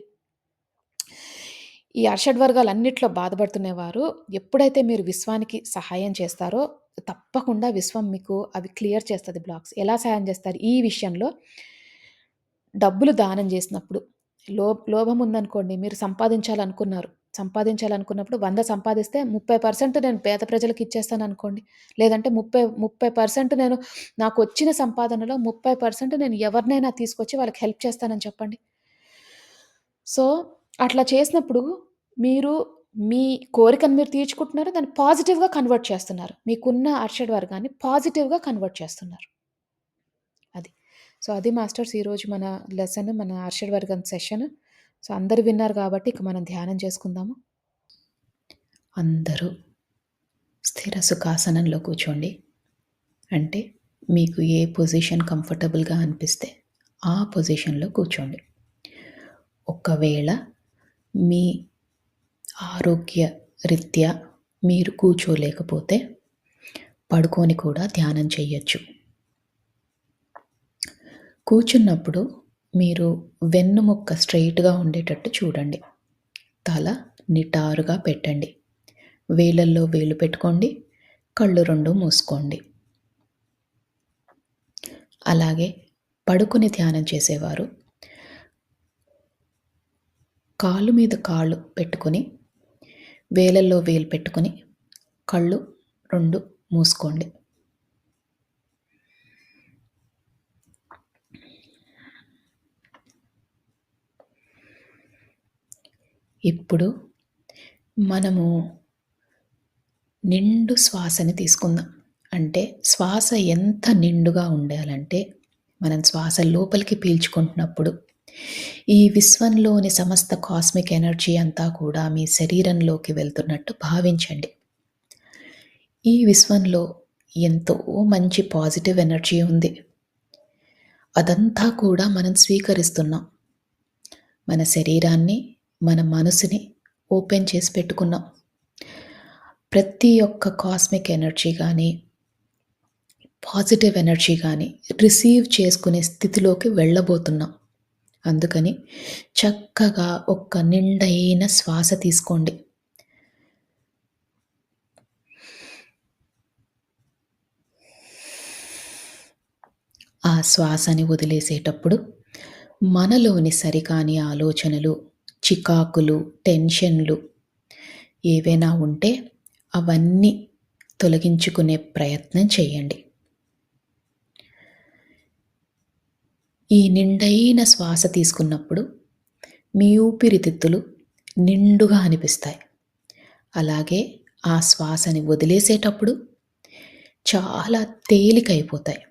ఈ అర్షడ్ వర్గాలన్నిట్లో బాధపడుతునేవారు ఎప్పుడైతే మీరు విశ్వానికి సహాయం చేస్తారో, తప్పకుండా విశ్వం మీకు అవి క్లియర్ చేస్తది బ్లాక్స్. ఎలా సహాయం చేస్తారు? ఈ విషయంలో డబ్బులు దానం చేసినప్పుడు, లోభం ఉందనుకోండి, మీరు సంపాదించాలనుకున్నప్పుడు 100 సంపాదిస్తే 30% నేను పేద ప్రజలకు ఇచ్చేస్తాననుకోండి. లేదంటే 30% నేను నాకొచ్చిన సంపాదనలో 30% నేను ఎవరినైనా తీసుకొచ్చి వాళ్ళకి హెల్ప్ చేస్తానని చెప్పండి. సో, అట్లా చేసినప్పుడు మీరు మీ కోరికను మీరు తీర్చుకుంటున్నారు. దాన్ని పాజిటివ్‌గా కన్వర్ట్ చేస్తున్నారు. మీకున్న అర్షడ్ వర్గాన్ని పాజిటివ్‌గా కన్వర్ట్ చేస్తున్నారు. అది. సో, అది మాస్టర్స్ ఈరోజు మన లెసన్, మన అర్షడ్ వర్గం సెషన్. సో, అందరూ విన్నారు కాబట్టి ఇక మనం ధ్యానం చేసుకుందాము. అందరూ స్థిర సుఖాసనంలో కూర్చోండి. అంటే మీకు ఏ పొజిషన్ కంఫర్టబుల్‌గా అనిపిస్తే ఆ పొజిషన్‌లో కూర్చోండి. ఒకవేళ మీ ఆరోగ్య రీత్యా మీరు కూర్చోలేకపోతే పడుకొని కూడా ధ్యానం చేయొచ్చు. కూర్చున్నప్పుడు మీరు వెన్నుముక్క స్ట్రెయిట్‌గా ఉండేటట్టు చూడండి. తల నిటారుగా పెట్టండి. వేలల్లో వేలు పెట్టుకోండి. కళ్ళు 2 మూసుకోండి. అలాగే పడుకొని ధ్యానం చేసేవారు కాలు మీద కాళ్ళు పెట్టుకొని, వేలల్లో వేలు పెట్టుకొని, కళ్ళు 2 మూసుకోండి. ఇప్పుడు మనము నిండు శ్వాసని తీసుకుందాం. అంటే శ్వాస ఎంత నిండుగా ఉండాలంటే, మనం శ్వాస లోపలికి పీల్చుకుంటున్నప్పుడు ఈ విశ్వంలోని సమస్త కాస్మిక్ ఎనర్జీ అంతా కూడా మీ శరీరంలోకి వెళ్తున్నట్టు భావించండి. ఈ విశ్వంలో ఎంతో మంచి పాజిటివ్ ఎనర్జీ ఉంది. అదంతా కూడా మనం స్వీకరిస్తున్నాం. మన శరీరాన్ని, మన మనసుని ఓపెన్ చేసి పెట్టుకున్నాం. ప్రతి ఒక్క కాస్మిక్ ఎనర్జీ గానీ, పాజిటివ్ ఎనర్జీ గానీ రిసీవ్ చేసుకునే స్థితిలోకి వెళ్ళబోతున్నాం. అందుకని చక్కగా ఒక్క నిండైన శ్వాస తీసుకోండి. ఆ శ్వాసని వదిలేసేటప్పుడు మనలోని సరికాని ఆలోచనలు, చికాకులు, టెన్షన్లు ఏవైనా ఉంటే అవన్నీ తొలగించుకునే ప్రయత్నం చేయండి. ఈ నిండైన శ్వాస తీసుకున్నప్పుడు మీ ఊపిరితిత్తులు నిండుగా అనిపిస్తాయి. అలాగే ఆ శ్వాసని వదిలేసేటప్పుడు చాలా తేలికైపోతాయి.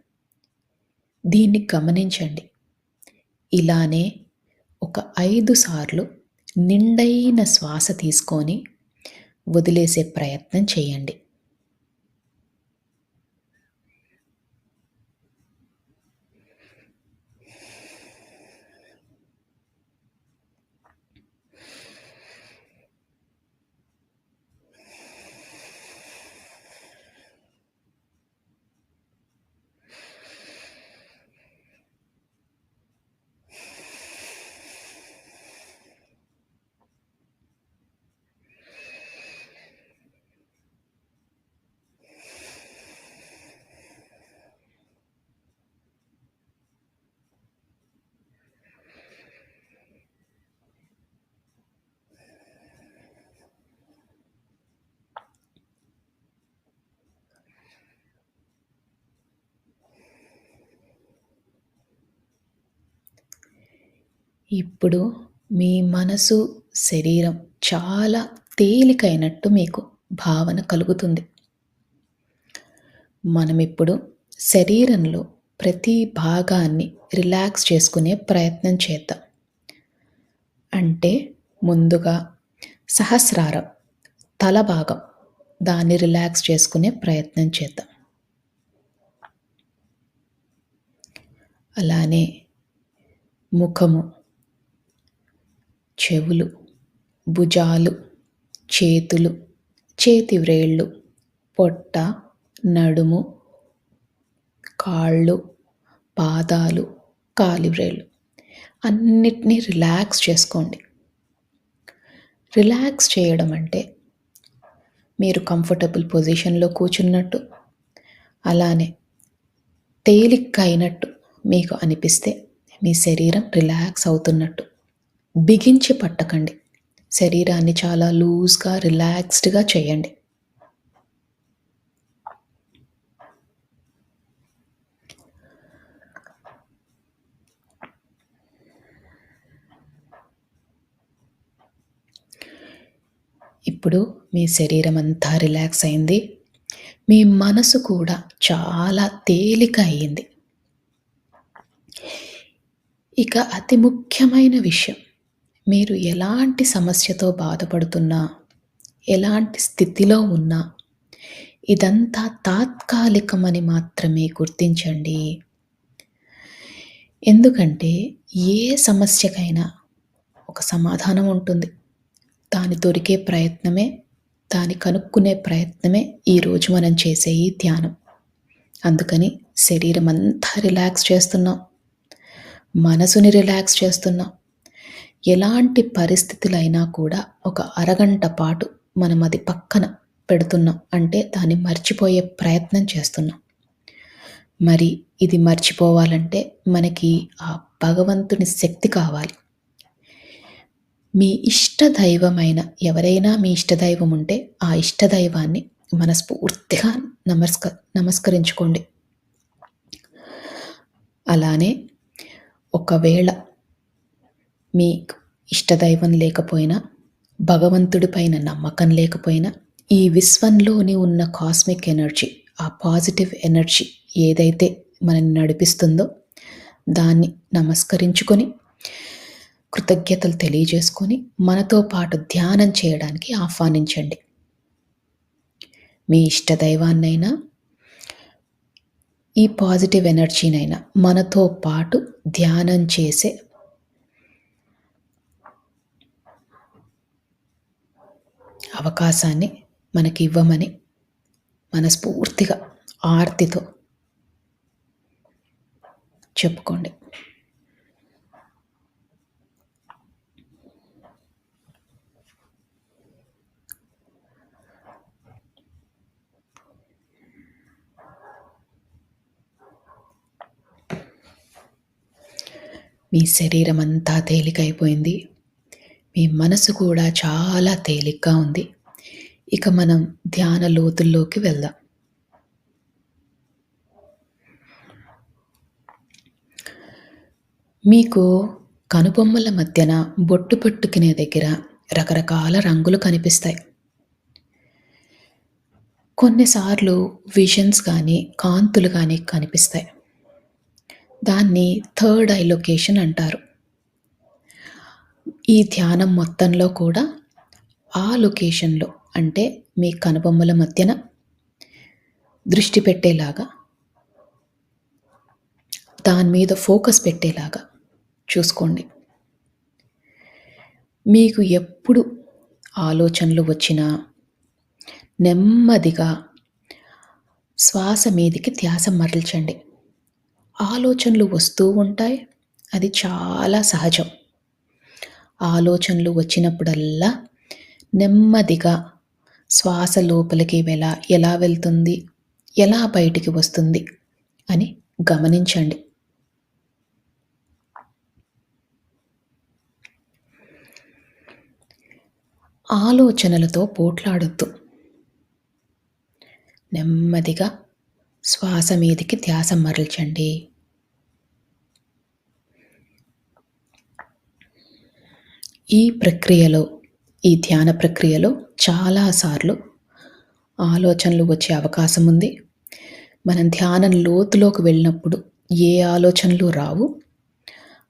దీన్ని గమనించండి. ఇలానే ఒక 5 సార్లు నిండైన శ్వాస తీసుకొని వదిలేసే ప్రయత్నం చేయండి. ఇప్పుడు మీ మనసు, శరీరం చాలా తేలికైనట్టు మీకు భావన కలుగుతుంది. మనమిప్పుడు శరీరంలో ప్రతి భాగాన్ని రిలాక్స్ చేసుకునే ప్రయత్నం చేద్దాం. అంటే ముందుగా సహస్రారం, తల భాగం, దాన్ని రిలాక్స్ చేసుకునే ప్రయత్నం చేద్దాం. అలానే ముఖము, చెవులు, భుజాలు, చేతులు, చేతి వ్రేళ్ళు, పొట్ట, నడుము, కాళ్ళు, పాదాలు, కాలి వ్రేళ్ళు అన్నిటినీ రిలాక్స్ చేసుకోండి. రిలాక్స్ చేయడం అంటే మీరు కంఫర్టబుల్ పొజిషన్లో కూర్చున్నట్టు, అలానే తేలిగ్గా అయినట్టు మీకు అనిపిస్తే మీ శరీరం రిలాక్స్ అవుతున్నట్టు. బిగించి పట్టకండి. శరీరాన్ని చాలా లూజ్గా, రిలాక్స్డ్గా చేయండి. ఇప్పుడు మీ శరీరం అంతా రిలాక్స్ అయింది. మీ మనసు కూడా చాలా తేలిక అయ్యింది. ఇక అతి ముఖ్యమైన విషయం, మీరు ఎలాంటి సమస్యతో బాధపడుతున్నా, ఎలాంటి స్థితిలో ఉన్నా, ఇదంతా తాత్కాలికమని మాత్రమే గుర్తించండి. ఎందుకంటే ఏ సమస్యకైనా ఒక సమాధానం ఉంటుంది. దాని దొరికే ప్రయత్నమే, దాన్ని కనుక్కునే ప్రయత్నమే ఈరోజు మనం చేసే ఈ ధ్యానం. అందుకని శరీరం అంతా రిలాక్స్ చేస్తున్నాం, మనసుని రిలాక్స్ చేస్తున్నాం. ఎలాంటి పరిస్థితులైనా కూడా ఒక అరగంట పాటు మనం అది పక్కన పెడుతున్నాం అంటే దాన్ని మర్చిపోయే ప్రయత్నం చేస్తున్నాం. మరి ఇది మర్చిపోవాలంటే మనకి ఆ భగవంతుని శక్తి కావాలి. మీ ఇష్టదైవమైన ఎవరైనా మీ ఇష్టదైవం ఉంటే ఆ ఇష్టదైవాన్ని మనస్ఫూర్తిగా నమస్కరించుకోండి. అలానే ఒకవేళ మీకు ఇష్టదైవం లేకపోయినా, భగవంతుడి పైన నమ్మకం లేకపోయినా, ఈ విశ్వంలోని ఉన్న కాస్మిక్ ఎనర్జీ, ఆ పాజిటివ్ ఎనర్జీ ఏదైతే మనల్ని నడిపిస్తుందో దాన్ని నమస్కరించుకొని, కృతజ్ఞతలు తెలియజేసుకొని మనతో పాటు ధ్యానం చేయడానికి ఆహ్వానించండి. మీ ఇష్టదైవాన్నైనా, ఈ పాజిటివ్ ఎనర్జీనైనా మనతో పాటు ధ్యానం చేసే అవకాశాన్ని మనకి ఇవ్వమని మనస్ఫూర్తిగా ఆర్తితో చెప్పుకోండి. మీ శరీరం అంతా తేలికైపోయింది. మీ మనసు కూడా చాలా తేలిగ్గా ఉంది. ఇక మనం ధ్యాన లోతుల్లోకి వెళ్దాం. మీకు కనుబొమ్మల మధ్యన బొట్టు పెట్టుకునే దగ్గర రకరకాల రంగులు కనిపిస్తాయి. కొన్నిసార్లు విజన్స్ కానీ, కాంతులు కానీ కనిపిస్తాయి. దాన్ని థర్డ్ ఐ లొకేషన్ అంటారు. ఈ ధ్యానం మొత్తంలో కూడా ఆ లొకేషన్లో అంటే మీ కనుబొమ్మల మధ్యన దృష్టి పెట్టేలాగా, దాని మీద ఫోకస్ పెట్టేలాగా చూసుకోండి. మీకు ఎప్పుడు ఆలోచనలు వచ్చినా నెమ్మదిగా శ్వాస మీదికి ధ్యాస మరల్చండి. ఆలోచనలు వస్తూ ఉంటాయి, అది చాలా సహజం. ఆలోచనలు వచ్చినప్పుడల్లా నెమ్మదిగా శ్వాస లోపలికి ఎలా వెళ్తుంది, ఎలా బయటికి వస్తుంది అని గమనించండి. ఆలోచనలతో పోట్లాడొద్దు. నెమ్మదిగా శ్వాస మీదికి ధ్యాస మరల్చండి. ఈ ప్రక్రియలో, ఈ ధ్యాన ప్రక్రియలో చాలాసార్లు ఆలోచనలు వచ్చే అవకాశం ఉంది. మనం ధ్యానం లోతులోకి వెళ్ళినప్పుడు ఏ ఆలోచనలు రావు.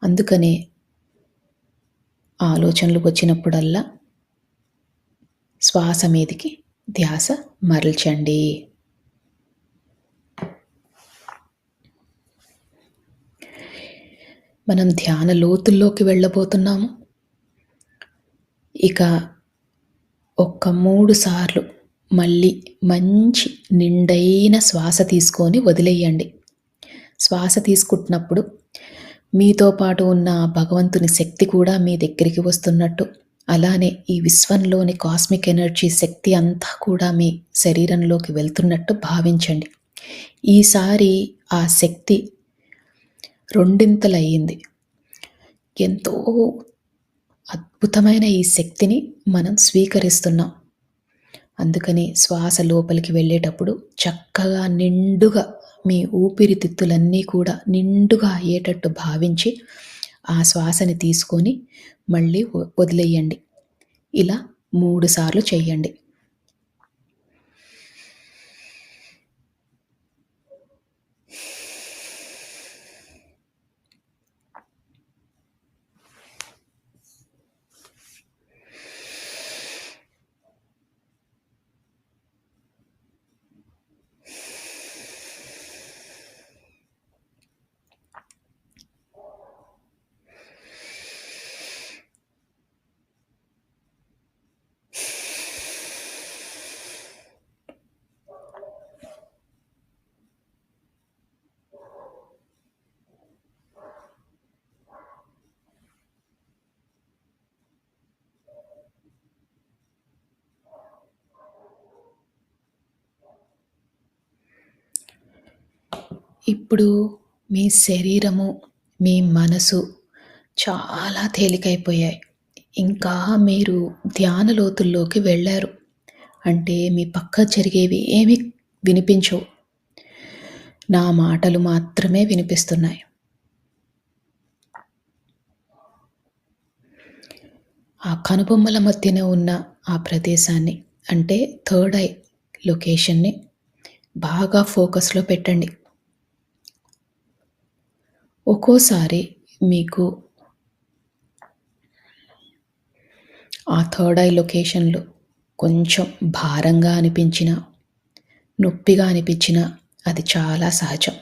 అందుకనే ఆలోచనలు వచ్చినప్పుడల్లా శ్వాస మీదికి ధ్యాస మరల్చండి. మనం ధ్యాన లోతుల్లోకి వెళ్ళబోతున్నాము. ఇక ఒక్క 3 సార్లు మళ్ళీ మంచి నిండైన శ్వాస తీసుకొని వదిలేయండి. శ్వాస తీసుకుంటున్నప్పుడు మీతో పాటు ఉన్న భగవంతుని శక్తి కూడా మీ దగ్గరికి వస్తున్నట్టు, అలానే ఈ విశ్వంలోని కాస్మిక్ ఎనర్జీ శక్తి అంతా కూడా మీ శరీరంలోకి వెళ్తున్నట్టు భావించండి. ఈసారి ఆ శక్తి రెండింతలయ్యింది. ఎంతో అద్భుతమైన ఈ శక్తిని మనం స్వీకరిస్తున్నాం. అందుకని శ్వాస లోపలికి వెళ్ళేటప్పుడు చక్కగా నిండుగా మీ ఊపిరితిత్తులన్నీ కూడా నిండుగా అయ్యేటట్టు భావించి ఆ శ్వాసని తీసుకొని మళ్ళీ వదిలేయండి. ఇలా 3 సార్లు చెయ్యండి. ఇప్పుడు మీ శరీరము, మీ మనసు చాలా తేలికైపోయాయి. ఇంకా మీరు ధ్యాన లోతుల్లోకి వెళ్లారు. అంటే మీ పక్క జరిగేవి ఏమీ వినిపించవు. నా మాటలు మాత్రమే వినిపిస్తున్నాయి. ఆ కనుబొమ్మల మధ్యన ఉన్న ఆ ప్రదేశాన్ని, అంటే థర్డ్ ఐ లొకేషన్‌ని బాగా ఫోకస్‌లో పెట్టండి. ఒక్కోసారి మీకు ఆ థర్డ్ ఐ లొకేషన్‌లో కొంచెం భారంగా అనిపించినా, నొప్పిగా అనిపించినా అది చాలా సహజం.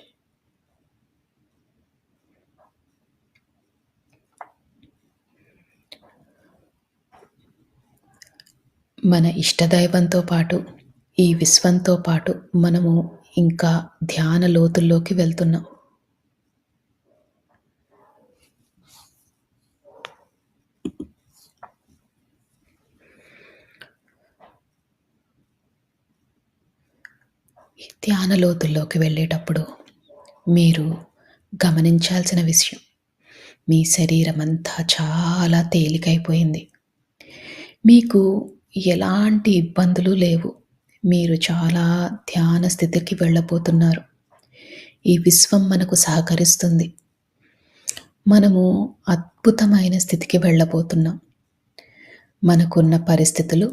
మన ఇష్టదైవంతో పాటు, ఈ విశ్వంతో పాటు మనము ఇంకా ధ్యాన లోతుల్లోకి వెళ్తున్నాం. ఈ ధ్యాన లోతుల్లోకి వెళ్ళేటప్పుడు మీరు గమనించాల్సిన విషయం, మీ శరీరమంతా చాలా తేలికైపోయింది. మీకు ఎలాంటి ఇబ్బందులు లేవు. మీరు చాలా ధ్యాన స్థితికి వెళ్ళబోతున్నారు. ఈ విశ్వం మనకు సహకరిస్తుంది. మనము అద్భుతమైన స్థితికి వెళ్ళబోతున్నాం. మనకున్న పరిస్థితులు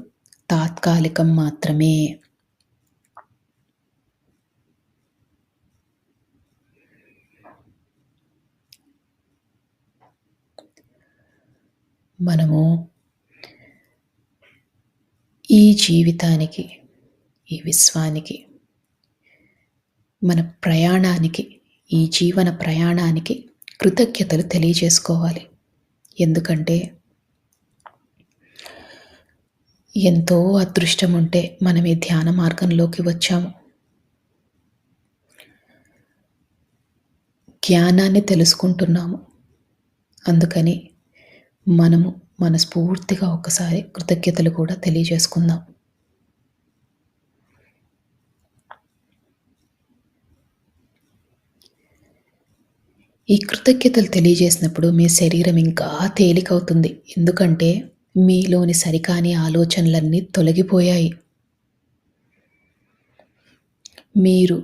తాత్కాలికం మాత్రమే. మనము ఈ జీవితానికి, ఈ విశ్వానికి, మన ప్రయాణానికి, ఈ జీవన ప్రయాణానికి కృతజ్ఞతలు తెలియజేసుకోవాలి. ఎందుకంటే ఎంతో అదృష్టం ఉంటే మనం ఈ ధ్యాన మార్గంలోకి వచ్చాము. జ్ఞానాన్ని తెలుసుకుంటున్నాము. అందుకని మనము మనస్ఫూర్తిగా ఒకసారి కృతజ్ఞతలు కూడా తెలియజేసుకుందాం. ఈ కృతజ్ఞతలు తెలియజేసినప్పుడు మీ శరీరం ఇంకా తేలికవుతుంది. ఎందుకంటే మీలోని సరికాని ఆలోచనలన్నీ తొలగిపోయాయి. మీరు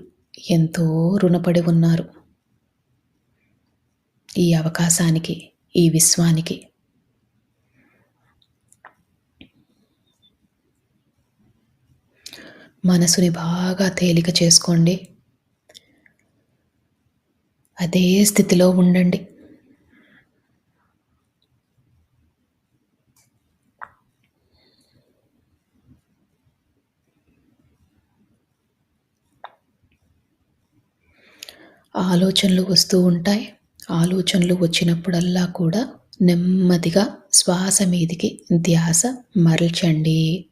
ఎంతో రుణపడి ఉన్నారు ఈ అవకాశానికి, ఈ విశ్వానికి. మనసుని బాగా తేలిక చేసుకోండి. అదే స్థితిలో ఉండండి. ఆలోచనలు వస్తూ ఉంటాయి. ఆలోచనలు వచ్చినప్పుడల్లా కూడా నెమ్మదిగా శ్వాస మీదికి ధ్యాస మరల్చండి.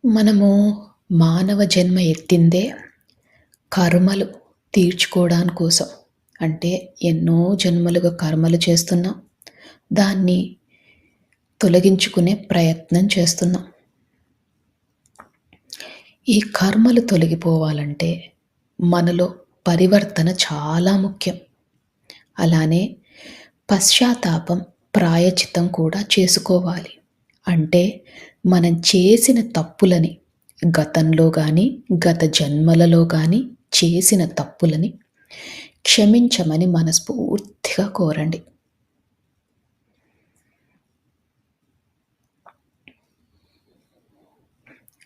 మనము మానవ జన్మ ఎత్తిందే కర్మలు తీర్చుకోవడాని కోసం. అంటే ఎన్నో జన్మలుగా కర్మలు చేస్తున్నాం. దాన్ని తొలగించుకునే ప్రయత్నం చేస్తున్నాం. ఈ కర్మలు తొలగిపోవాలంటే మనలో పరివర్తన చాలా ముఖ్యం. అలానే పశ్చాత్తాపం, ప్రాయశ్చిత్తం కూడా చేసుకోవాలి. అంటే మనం చేసిన తప్పులని గతంలో గానీ, గత జన్మలలో గానీ చేసిన తప్పులని క్షమించమని మనస్ఫూర్తిగా కోరండి.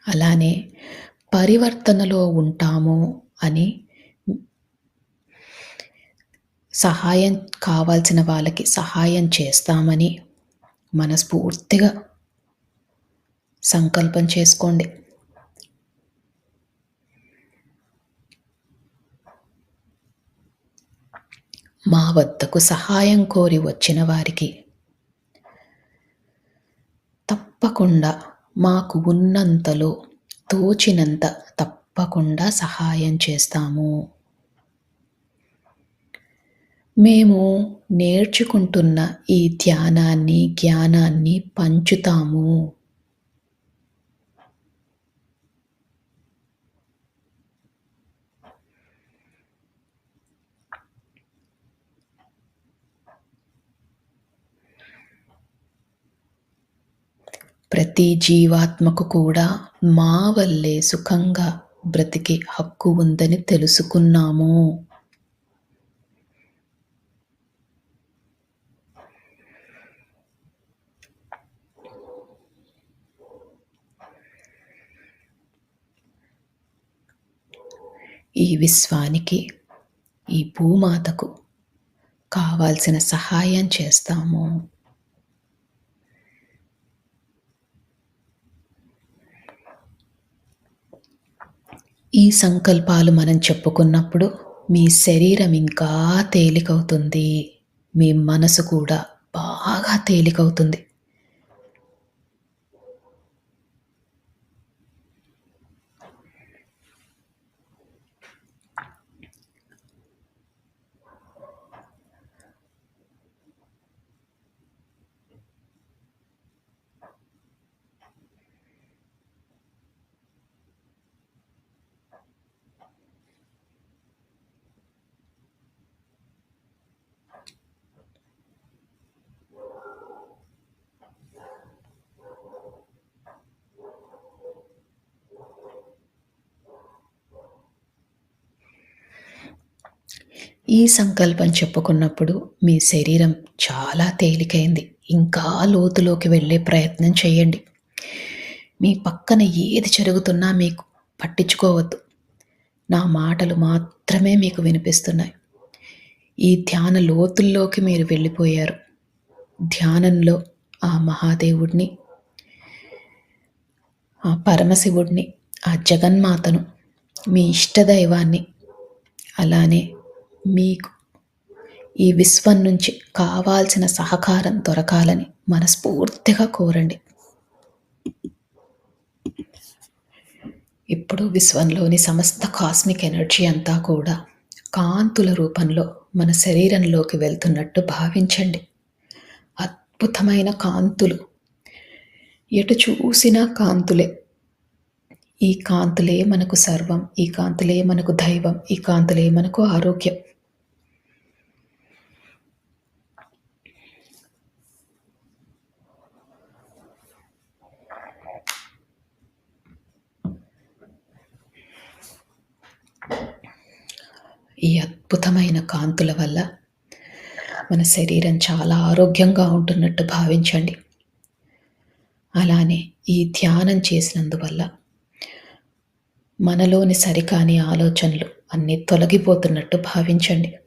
అలానే పరివర్తనలో ఉంటాము అని సహాయం కావాల్సిన వాళ్ళకి సహాయం చేస్తామని మనస్ఫూర్తిగా సంకల్పం చేసుకోండి. మా వద్దకు సహాయం కోరి వచ్చిన వారికి తప్పకుండా మాకు ఉన్నంతలో తోచినంత తప్పకుండా సహాయం చేస్తాము. మేము నేర్చుకుంటున్న ఈ ధ్యానాన్ని, జ్ఞానాన్ని పంచుతాము. ప్రతి జీవాత్మకు కూడా మా వల్లే సుఖంగా బ్రతికే హక్కు ఉందని తెలుసుకున్నాము. ఈ విశ్వానికి, ఈ భూమాతకు కావాల్సిన సహాయం చేస్తాము. ఈ సంకల్పాలు మనం చెప్పుకున్నప్పుడు మీ శరీరం ఇంకా తేలికవుతుంది. మీ మనసు కూడా బాగా తేలికవుతుంది. ఈ సంకల్పం చెప్పుకున్నప్పుడు మీ శరీరం చాలా తేలికైంది. ఇంకా లోతులోకి వెళ్ళే ప్రయత్నం చేయండి. మీ పక్కన ఏది జరుగుతున్నా మీకు పట్టించుకోవద్దు. నా మాటలు మాత్రమే మీకు వినిపిస్తున్నాయి. ఈ ధ్యాన లోతుల్లోకి మీరు వెళ్ళిపోయారు. ధ్యానంలో ఆ మహాదేవుడిని, ఆ పరమశివుడిని, ఆ జగన్మాతను, మీ ఇష్టదైవాన్ని, అలానే మీకు ఈ విశ్వం నుంచి కావాల్సిన సహకారం దొరకాలని మనస్ఫూర్తిగా కోరండి. ఇప్పుడు విశ్వంలోని సమస్త కాస్మిక్ ఎనర్జీ అంతా కూడా కాంతుల రూపంలో మన శరీరంలోకి వెళ్తున్నట్టు భావించండి. అద్భుతమైన కాంతులు, ఎటు చూసినా కాంతులే. ఈ కాంతులే మనకు సర్వం, ఈ కాంతులే మనకు దైవం, ఈ కాంతులే మనకు ఆరోగ్యం. ఈ అద్భుతమైన కాంతుల వల్ల మన శరీరం చాలా ఆరోగ్యంగా ఉంటున్నట్టు భావించండి. అలానే ఈ ధ్యానం చేసినందువల్ల మనలోని సరికాని ఆలోచనలు అన్నీ తొలగిపోతున్నట్టు భావించండి.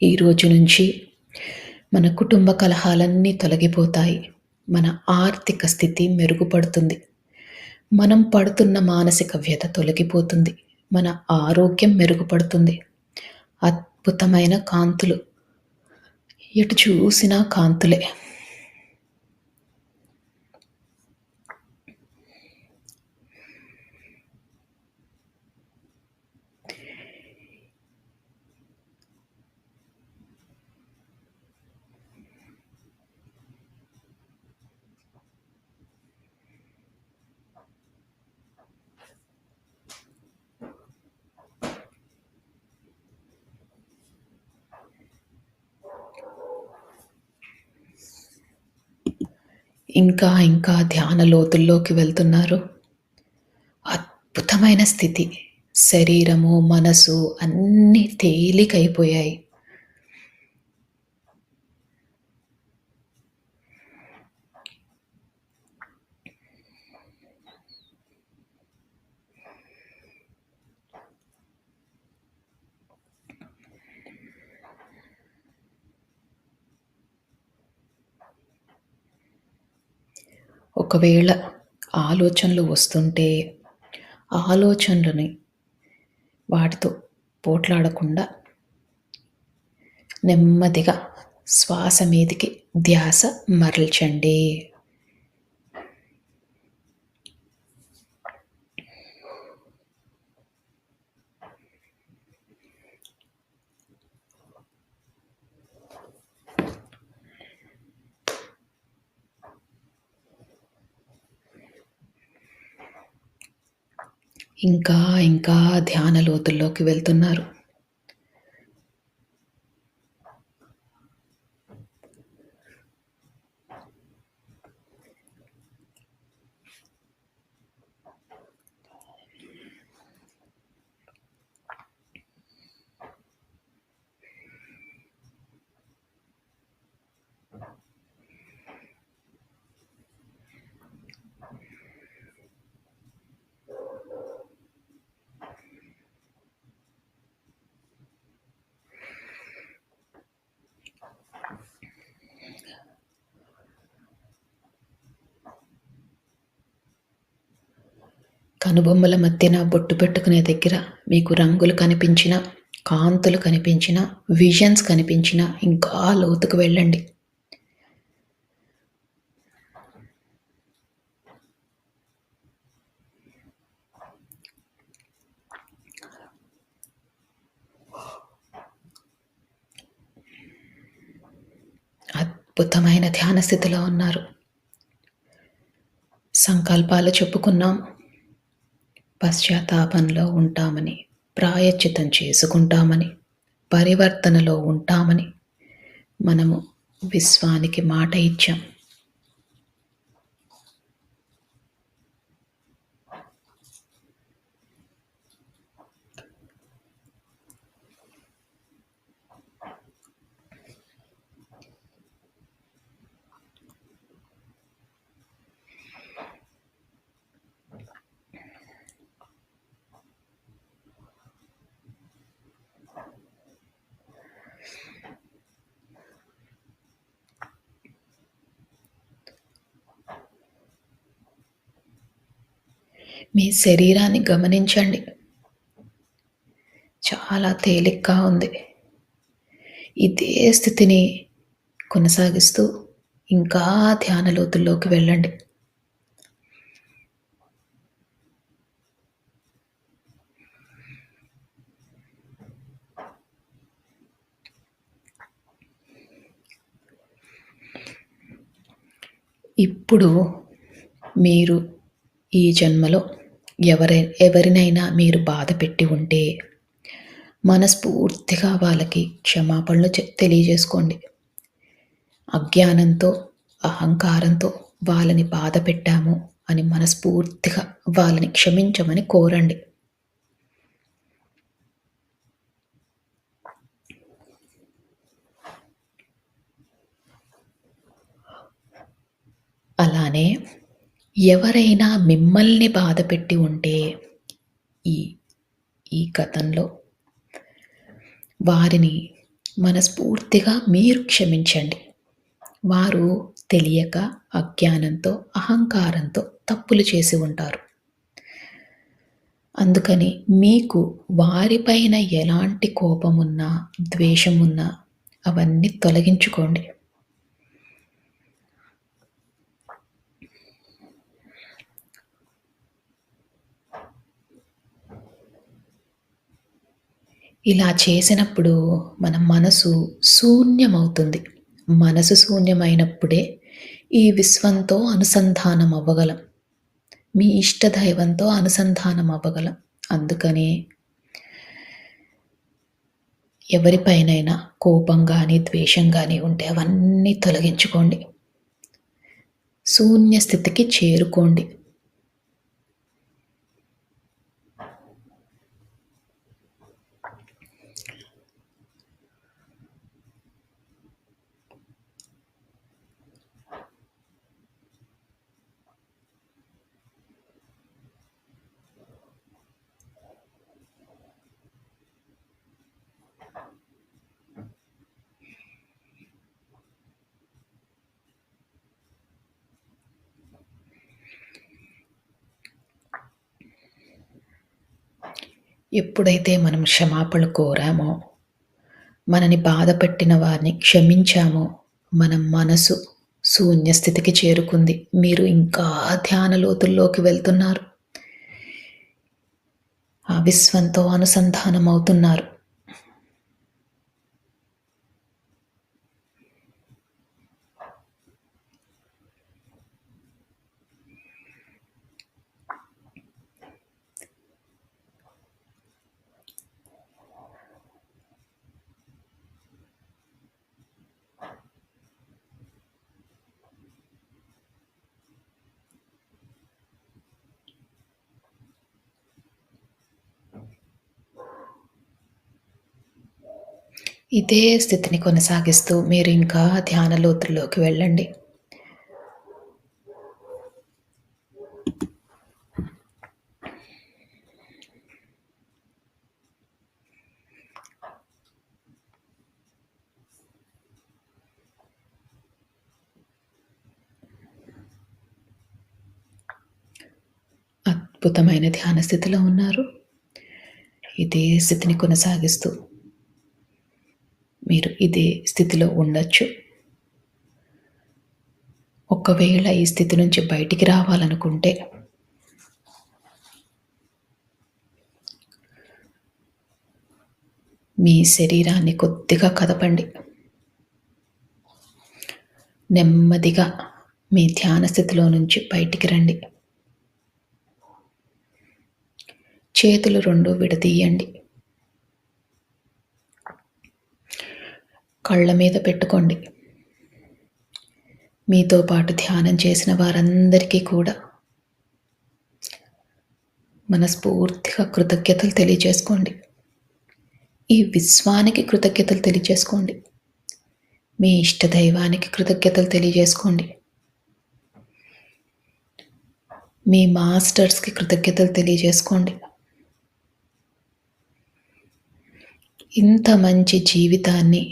ఈ రోజు నుంచి మన కుటుంబ కలహాలన్నీ తొలగిపోతాయి. మన ఆర్థిక స్థితి మెరుగుపడుతుంది. మనం పడుతున్న మానసిక వ్యధ తొలగిపోతుంది. మన ఆరోగ్యం మెరుగుపడుతుంది. అద్భుతమైన కాంతులు. ఎటు చూసినా కాంతులే. ఇంకా ఇంకా ధ్యాన లోతుల్లోకి వెళ్తున్నారు. అద్భుతమైన స్థితి. శరీరము, మనసు అన్నీ తేలికైపోయాయి. ఒకవేళ ఆలోచనలు వస్తుంటే, ఆలోచనలని వాటితో పోట్లాడకుండా నెమ్మదిగా శ్వాస మీదికి ధ్యాస మరల్చండి. ఇంకా ఇంకా ధ్యాన లోతుల్లోకి వెళ్తున్నారు. కనుబొమ్మల మధ్యన బొట్టు పెట్టుకునే దగ్గర మీకు రంగులు కనిపించినా, కాంతులు కనిపించినా, విజన్స్ కనిపించినా ఇంకా లోతుకు వెళ్ళండి. అద్భుతమైన ధ్యాన స్థితిలో ఉన్నారు. సంకల్పాలు చెప్పుకున్నాం. పశ్చాత్తాపంలో ఉంటామని, ప్రాయశ్చిత్తం చేసుకుంటామని, పరివర్తనలో ఉంటామని మనము విశ్వానికి మాట ఇచ్చాం. మీ శరీరాన్ని గమనించండి. చాలా తేలిగ్గా ఉంది. ఇదే స్థితిని కొనసాగిస్తూ ఇంకా ధ్యాన లోతుల్లోకి వెళ్ళండి. ఇప్పుడు మీరు ఈ జన్మలో ఎవరినైనా మీరు బాధ పెట్టి ఉంటే మనస్ఫూర్తిగా వాళ్ళకి క్షమాపణలు తెలియజేసుకోండి. అజ్ఞానంతో, అహంకారంతో వాళ్ళని బాధ పెట్టాము అని మనస్ఫూర్తిగా వాళ్ళని క్షమించమని కోరండి. ఎవరైనా మిమ్మల్ని బాధపెట్టి ఉంటే ఈ ఈ గతంలో వారిని మనస్ఫూర్తిగా మీరు క్షమించండి. వారు తెలియక, అజ్ఞానంతో, అహంకారంతో తప్పులు చేసి ఉంటారు. అందుకని మీకు వారిపైన ఎలాంటి కోపమున్నా, ద్వేషమున్నా అవన్నీ తొలగించుకోండి. ఇలా చేసినప్పుడు మన మనసు శూన్యమవుతుంది. మనసు శూన్యమైనప్పుడే ఈ విశ్వంతో అనుసంధానం అవ్వగలం. మీ ఇష్టదైవంతో అనుసంధానం అవ్వగలం. అందుకని ఎవరిపైనైనా కోపం గాని, ద్వేషం గాని ఉంటే అవన్నీ తొలగించుకోండి. శూన్య స్థితికి చేరుకోండి. ఎప్పుడైతే మనం క్షమాపణ కోరామో, మనని బాధపెట్టిన వారిని క్షమించామో, మన మనసు శూన్య స్థితికి చేరుకుంది. మీరు ఇంకా ధ్యాన లోతుల్లోకి వెళ్తున్నారు. ఆ విశ్వంతో అనుసంధానం అవుతున్నారు. ఇదే స్థితిని కొనసాగిస్తూ మీరు ఇంకా ధ్యాన లోతుల్లోకి వెళ్ళండి. అద్భుతమైన ధ్యాన స్థితిలో ఉన్నారు. ఇదే స్థితిని కొనసాగిస్తూ మీరు ఇదే స్థితిలో ఉండొచ్చు. ఒకవేళ ఈ స్థితి నుంచి బయటికి రావాలనుకుంటే మీ శరీరాన్ని కొద్దిగా కదపండి. నెమ్మదిగా మీ ధ్యాన స్థితిలో నుంచి బయటికి రండి. చేతులు 2 విడదీయండి. కళ్ళ మీద పెట్టుకోండి. మీతో పాటు ధ్యానం చేసిన వారందరికీ కూడా మనస్ఫూర్తిగా కృతజ్ఞతలు తెలియజేసుకోండి. ఈ విశ్వానికి కృతజ్ఞతలు తెలియజేసుకోండి. మీ ఇష్టదైవానికి కృతజ్ఞతలు తెలియజేసుకోండి. మీ మాస్టర్స్‌కి కృతజ్ఞతలు తెలియజేసుకోండి. ఇంత మంచి జీవితాన్ని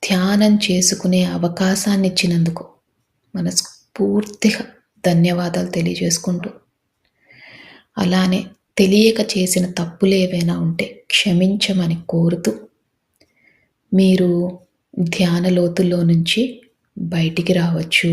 ధ్యానం చేసుకునే అవకాశాన్ని ఇచ్చినందుకు మనస్ఫూర్తిగా ధన్యవాదాలు తెలియజేసుకుంటూ, అలానే తెలియక చేసిన తప్పులేవైనా ఉంటే క్షమించమని కోరుతూ, మీరు ధ్యాన లోతుల్లో నుంచి బయటికి రావచ్చు.